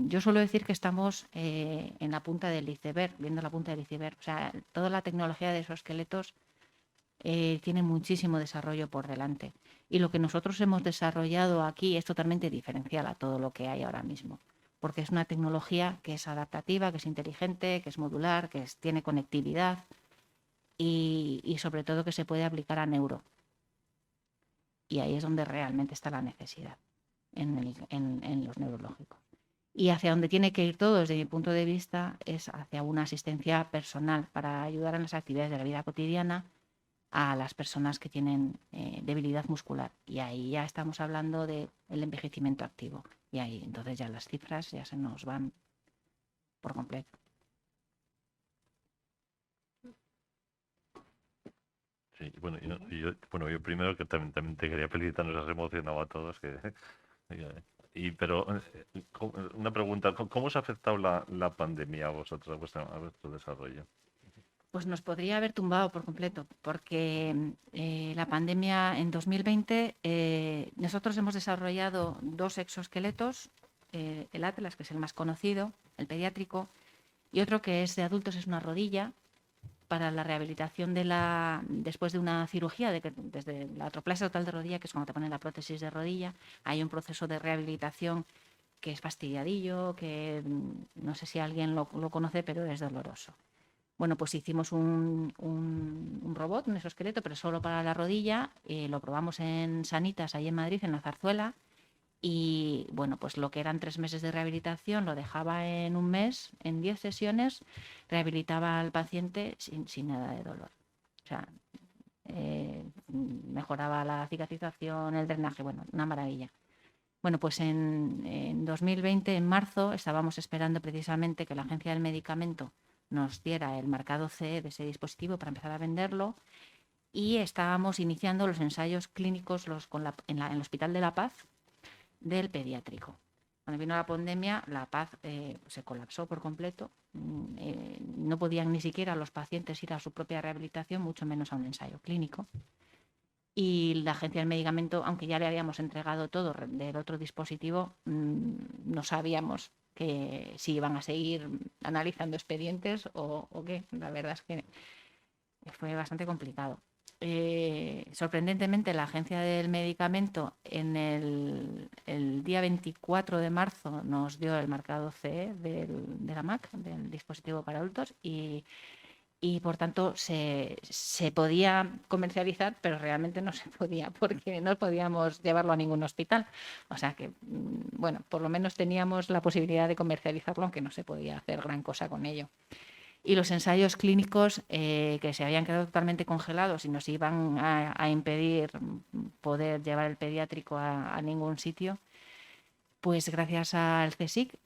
yo suelo decir que estamos en la punta del iceberg, viendo la punta del iceberg. O sea, toda la tecnología de esos esqueletos tiene muchísimo desarrollo por delante. Y lo que nosotros hemos desarrollado aquí es totalmente diferencial a todo lo que hay ahora mismo, porque es una tecnología que es adaptativa, que es inteligente, que es modular, que tiene conectividad y sobre todo que se puede aplicar a neuro. Y ahí es donde realmente está la necesidad. En los neurológicos. Y hacia donde tiene que ir todo, desde mi punto de vista, es hacia una asistencia personal para ayudar en las actividades de la vida cotidiana a las personas que tienen debilidad muscular. Y ahí ya estamos hablando del envejecimiento activo. Y ahí entonces ya las cifras ya se nos van por completo. Sí, bueno, yo primero que también te quería felicitar, nos has emocionado a todos. Pero una pregunta, ¿cómo os ha afectado la pandemia a vosotros, a vuestro desarrollo? Pues nos podría haber tumbado por completo, porque la pandemia en 2020, nosotros hemos desarrollado 2 exoesqueletos, el Atlas, que es el más conocido, el pediátrico, y otro que es de adultos, es una rodilla, para la rehabilitación después de una cirugía, desde la artroplasia total de rodilla, que es cuando te ponen la prótesis de rodilla, hay un proceso de rehabilitación que es fastidiadillo, que no sé si alguien lo conoce, pero es doloroso. Bueno, pues hicimos un robot, un exoesqueleto, pero solo para la rodilla. Lo probamos en Sanitas, ahí en Madrid, en la Zarzuela. Y bueno, pues lo que eran 3 meses de rehabilitación lo dejaba en un mes, en 10 sesiones, rehabilitaba al paciente sin nada de dolor. O sea, mejoraba la cicatrización, el drenaje, bueno, una maravilla. Bueno, pues en 2020, en marzo, estábamos esperando precisamente que la Agencia del Medicamento nos diera el marcado CE de ese dispositivo para empezar a venderlo, y estábamos iniciando los ensayos clínicos en el Hospital de La Paz del pediátrico. Cuando vino la pandemia, La Paz se colapsó por completo. No podían ni siquiera los pacientes ir a su propia rehabilitación, mucho menos a un ensayo clínico. Y la Agencia del Medicamento, aunque ya le habíamos entregado todo del otro dispositivo, no sabíamos que si iban a seguir analizando expedientes o qué. La verdad es que fue bastante complicado. Sorprendentemente, la Agencia del Medicamento el día 24 de marzo nos dio el marcado CE de la MAC, del dispositivo para adultos, y por tanto se podía comercializar, pero realmente no se podía porque no podíamos llevarlo a ningún hospital. O sea que, bueno, por lo menos teníamos la posibilidad de comercializarlo, aunque no se podía hacer gran cosa con ello. Y los ensayos clínicos que se habían quedado totalmente congelados y nos iban a impedir poder llevar el pediátrico a ningún sitio, pues gracias al CSIC,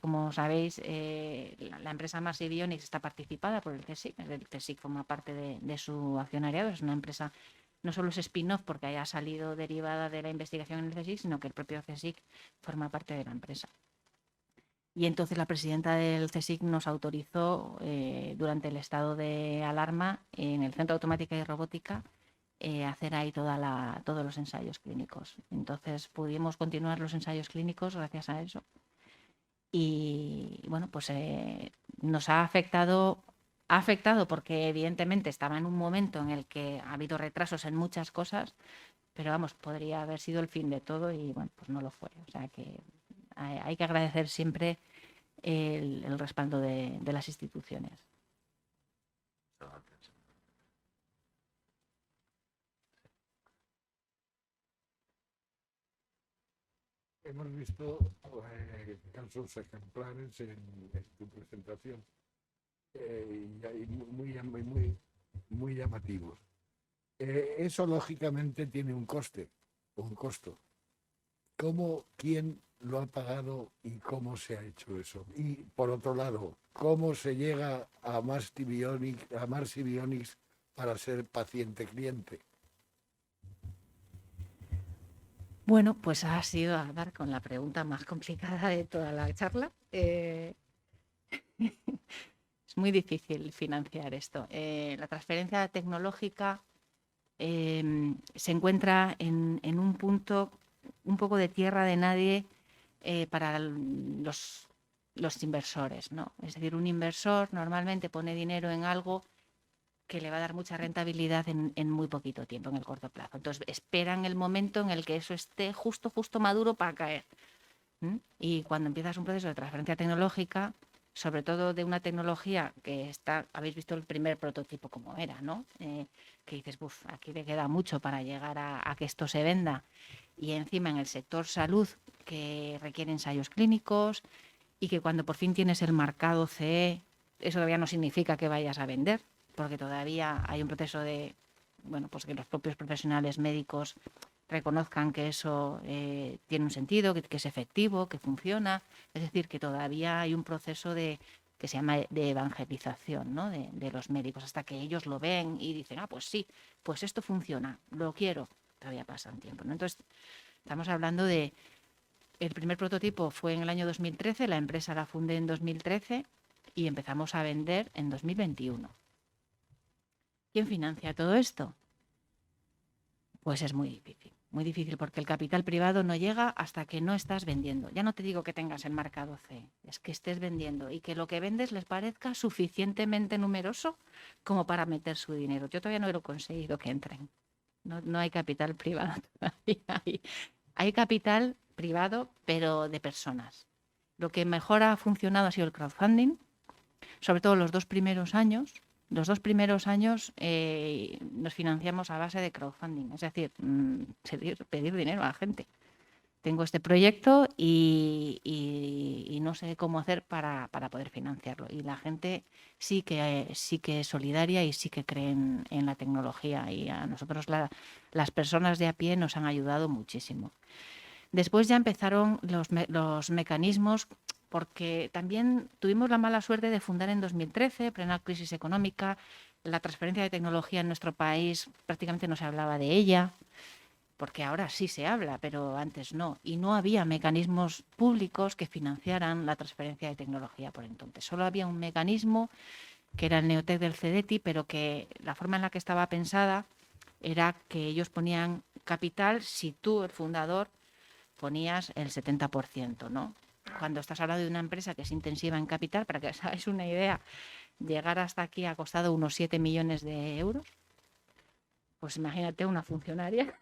como sabéis, la empresa Mars Bionics está participada por el CSIC. El CSIC forma parte de su accionariado. Es una empresa, no solo es spin-off porque haya salido derivada de la investigación en el CSIC, sino que el propio CSIC forma parte de la empresa. Y entonces la presidenta del CSIC nos autorizó, durante el estado de alarma, en el Centro de Automática y Robótica, hacer ahí todos los ensayos clínicos. Entonces pudimos continuar los ensayos clínicos gracias a eso. Y bueno, pues nos ha afectado porque evidentemente estaba en un momento en el que ha habido retrasos en muchas cosas, pero vamos, podría haber sido el fin de todo y bueno, pues no lo fue. O sea que hay que agradecer siempre el respaldo de las instituciones. Hemos visto casos ejemplares en tu presentación y muy llamativos. Eso lógicamente tiene un costo. ¿Quién lo ha pagado y cómo se ha hecho eso? Y por otro lado, ¿cómo se llega a Mars Bionics para ser paciente-cliente? Bueno, pues ha sido a dar con la pregunta más complicada de toda la charla. Es muy difícil financiar esto. La transferencia tecnológica se encuentra en un punto, un poco de tierra de nadie para los inversores, ¿no? Es decir, un inversor normalmente pone dinero en algo que le va a dar mucha rentabilidad en muy poquito tiempo, en el corto plazo. Entonces esperan el momento en el que eso esté justo maduro para caer. Y cuando empiezas un proceso de transferencia tecnológica, sobre todo de una tecnología que habéis visto el primer prototipo como era, ¿no? Que dices, aquí le queda mucho para llegar a que esto se venda. Y encima en el sector salud, que requiere ensayos clínicos y que cuando por fin tienes el marcado CE, eso todavía no significa que vayas a vender, porque todavía hay un proceso de, bueno, pues que los propios profesionales médicos reconozcan que eso tiene un sentido, que es efectivo, que funciona. Es decir, que todavía hay un proceso que se llama de evangelización, ¿no? de los médicos, hasta que ellos lo ven y dicen, pues sí, pues esto funciona, lo quiero. Todavía pasa un tiempo, ¿no? Entonces, estamos hablando de... El primer prototipo fue en el año 2013, la empresa la fundé en 2013 y empezamos a vender en 2021. ¿Quién financia todo esto? Pues es muy difícil porque el capital privado no llega hasta que no estás vendiendo. Ya no te digo que tengas el marcado C, es que estés vendiendo y que lo que vendes les parezca suficientemente numeroso como para meter su dinero. Yo todavía no lo he conseguido que entren. No hay capital privado todavía. Hay capital privado, pero de personas. Lo que mejor ha funcionado ha sido el crowdfunding, sobre todo los 2 primeros años. Los 2 primeros años nos financiamos a base de crowdfunding, es decir, pedir dinero a la gente. Tengo este proyecto y no sé cómo hacer para poder financiarlo. Y la gente sí que es solidaria y sí que cree en la tecnología. Y a nosotros las personas de a pie nos han ayudado muchísimo. Después ya empezaron los mecanismos, porque también tuvimos la mala suerte de fundar en 2013, plena crisis económica. La transferencia de tecnología en nuestro país prácticamente no se hablaba de ella, porque ahora sí se habla, pero antes no. Y no había mecanismos públicos que financiaran la transferencia de tecnología por entonces. Solo había un mecanismo que era el Neotec del CEDETI, pero que la forma en la que estaba pensada era que ellos ponían capital si tú, el fundador, ponías el 70%, ¿no? Cuando estás hablando de una empresa que es intensiva en capital, para que os hagáis una idea, llegar hasta aquí ha costado unos 7 millones de euros. Pues imagínate una funcionaria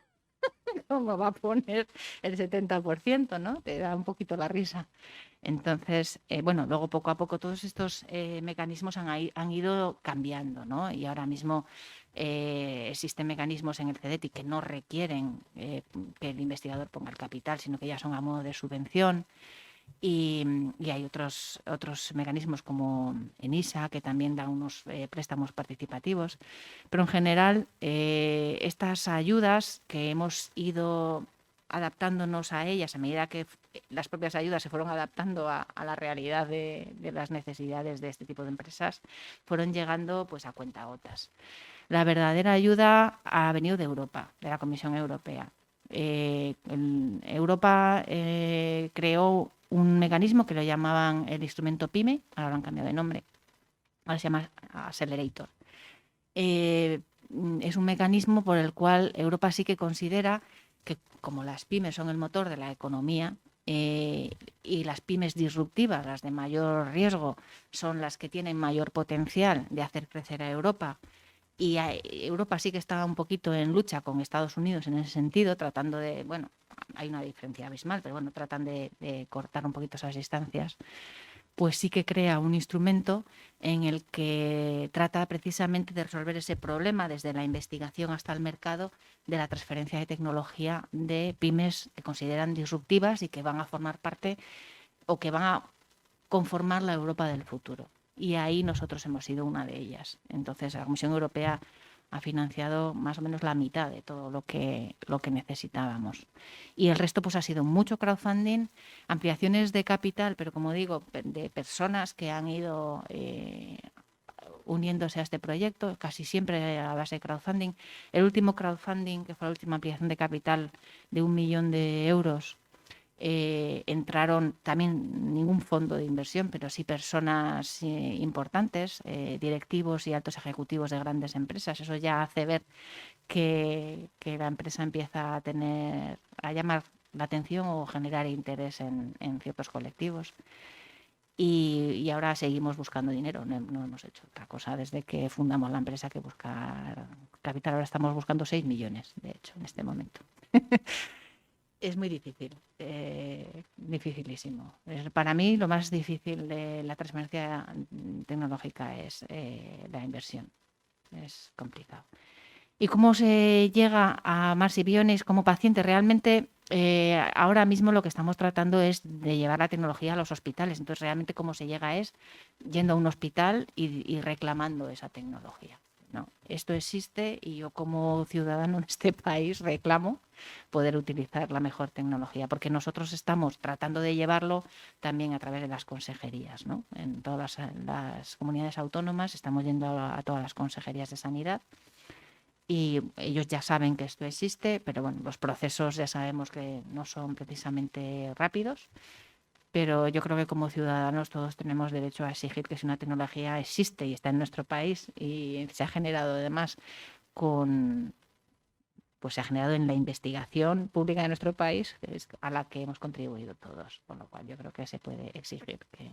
cómo va a poner el 70%, ¿no? Te da un poquito la risa. Entonces, bueno, luego poco a poco todos estos mecanismos han ido cambiando, ¿no? Y ahora mismo existen mecanismos en el CEDETI que no requieren que el investigador ponga el capital, sino que ya son a modo de subvención. Y hay otros mecanismos como ENISA, que también da unos préstamos participativos. Pero en general, estas ayudas que hemos ido adaptándonos a ellas a medida que las propias ayudas se fueron adaptando a la realidad de las necesidades de este tipo de empresas, fueron llegando pues a cuentagotas. La verdadera ayuda ha venido de Europa, de la Comisión Europea. Europa creó un mecanismo que lo llamaban el instrumento PYME, ahora lo han cambiado de nombre, ahora se llama Accelerator. Es un mecanismo por el cual Europa sí que considera que como las pymes son el motor de la economía y las pymes disruptivas, las de mayor riesgo, son las que tienen mayor potencial de hacer crecer a Europa, y Europa sí que está un poquito en lucha con Estados Unidos en ese sentido, tratando de, bueno, hay una diferencia abismal, pero bueno, tratan de cortar un poquito esas distancias, pues sí que crea un instrumento en el que trata precisamente de resolver ese problema desde la investigación hasta el mercado de la transferencia de tecnología de pymes que consideran disruptivas y que van a formar parte o que van a conformar la Europa del futuro. Y ahí nosotros hemos sido una de ellas. Entonces la Comisión Europea ha financiado más o menos la mitad de todo lo que necesitábamos. Y el resto pues ha sido mucho crowdfunding, ampliaciones de capital, pero como digo, de personas que han ido uniéndose a este proyecto, casi siempre a base de crowdfunding. El último crowdfunding, que fue la última ampliación de capital de 1 millón de euros, entraron también ningún fondo de inversión, pero sí personas importantes, directivos y altos ejecutivos de grandes empresas. Eso ya hace ver que la empresa empieza a llamar la atención o generar interés en ciertos colectivos. Y ahora seguimos buscando dinero, no hemos hecho otra cosa desde que fundamos la empresa que buscar capital. Ahora estamos buscando 6 millones, de hecho, en este momento. Es muy difícil, dificilísimo. Para mí lo más difícil de la transferencia tecnológica es la inversión. Es complicado. ¿Y cómo se llega a Mars y Bionis como paciente? Realmente ahora mismo lo que estamos tratando es de llevar la tecnología a los hospitales. Entonces realmente cómo se llega es yendo a un hospital y reclamando esa tecnología, ¿no? Esto existe y yo como ciudadano de este país reclamo poder utilizar la mejor tecnología, porque nosotros estamos tratando de llevarlo también a través de las consejerías, ¿no? En todas las comunidades autónomas estamos yendo a todas las consejerías de sanidad y ellos ya saben que esto existe, pero bueno, los procesos ya sabemos que no son precisamente rápidos. Pero yo creo que como ciudadanos todos tenemos derecho a exigir que si una tecnología existe y está en nuestro país y se ha generado además se ha generado en la investigación pública de nuestro país, que es a la que hemos contribuido todos. Con lo cual yo creo que se puede exigir que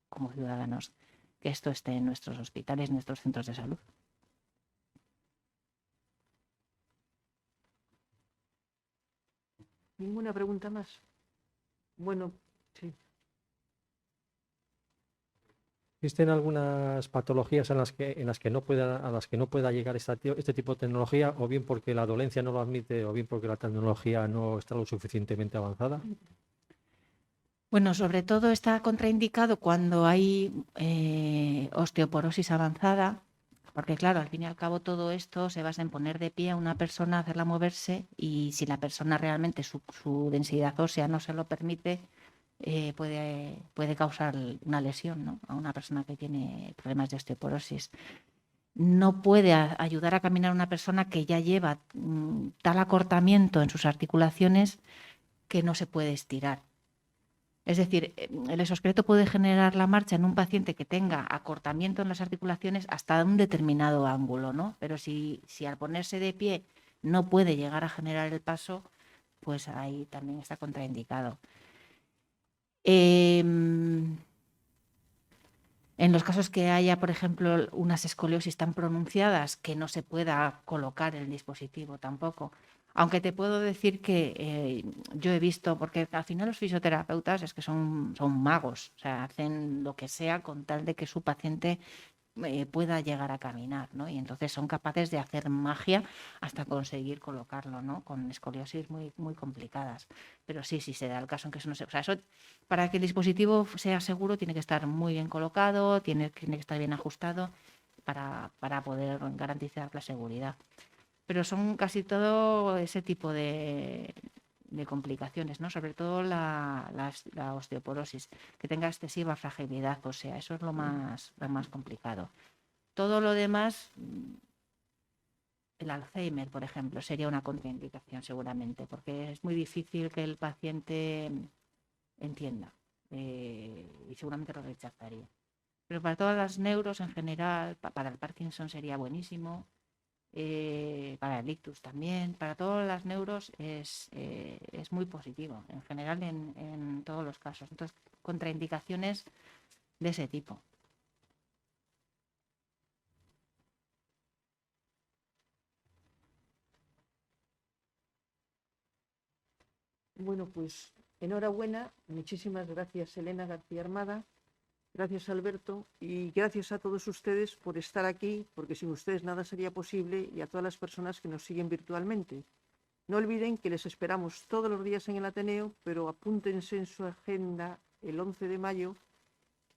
como ciudadanos que esto esté en nuestros hospitales, en nuestros centros de salud. ¿Ninguna pregunta más? Bueno, sí. ¿Existen algunas patologías a las que no pueda llegar este tipo de tecnología, o bien porque la dolencia no lo admite, o bien porque la tecnología no está lo suficientemente avanzada? Bueno, sobre todo está contraindicado cuando hay osteoporosis avanzada, porque claro, al fin y al cabo todo esto se basa en poner de pie a una persona, hacerla moverse, y si la persona realmente su densidad ósea no se lo permite, puede causar una lesión, ¿no?, a una persona que tiene problemas de osteoporosis. No puede ayudar a caminar a una persona que ya lleva tal acortamiento en sus articulaciones que no se puede estirar. Es decir, el exoesqueleto puede generar la marcha en un paciente que tenga acortamiento en las articulaciones hasta un determinado ángulo, ¿no? Pero si al ponerse de pie no puede llegar a generar el paso, pues ahí también está contraindicado. En los casos que haya, por ejemplo, unas escoliosis tan pronunciadas que no se pueda colocar el dispositivo tampoco. Aunque te puedo decir que yo he visto, porque al final los fisioterapeutas es que son magos, o sea, hacen lo que sea con tal de que su paciente pueda llegar a caminar, ¿no? Y entonces son capaces de hacer magia hasta conseguir colocarlo, ¿no?, con escoliosis muy, muy complicadas. Pero sí, se da el caso en que eso no se... O sea, eso, para que el dispositivo sea seguro, tiene que estar muy bien colocado, tiene que estar bien ajustado para poder garantizar la seguridad. Pero son casi todo ese tipo de complicaciones, ¿no? Sobre todo la osteoporosis, que tenga excesiva fragilidad ósea, eso es lo más complicado. Todo lo demás, el Alzheimer, por ejemplo, sería una contraindicación seguramente, porque es muy difícil que el paciente entienda y seguramente lo rechazaría. Pero para todas las neuros en general, para el Parkinson sería buenísimo. Para el ictus también, para todas las neuros es muy positivo, en general en todos los casos. Entonces, contraindicaciones de ese tipo. Bueno, pues enhorabuena. Muchísimas gracias, Elena García Armada. Gracias, Alberto, y gracias a todos ustedes por estar aquí, porque sin ustedes nada sería posible, y a todas las personas que nos siguen virtualmente. No olviden que les esperamos todos los días en el Ateneo, pero apúntense en su agenda el 11 de mayo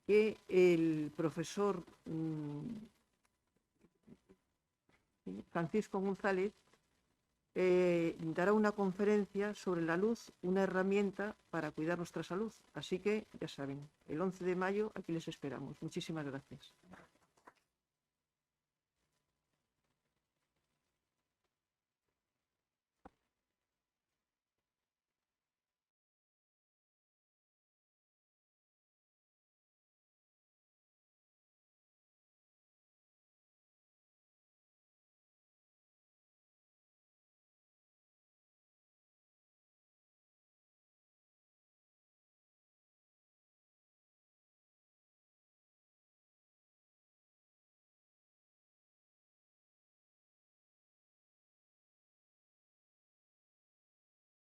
que el profesor Francisco González dará una conferencia sobre la luz, una herramienta para cuidar nuestra salud. Así que ya saben, el 11 de mayo aquí les esperamos. Muchísimas gracias.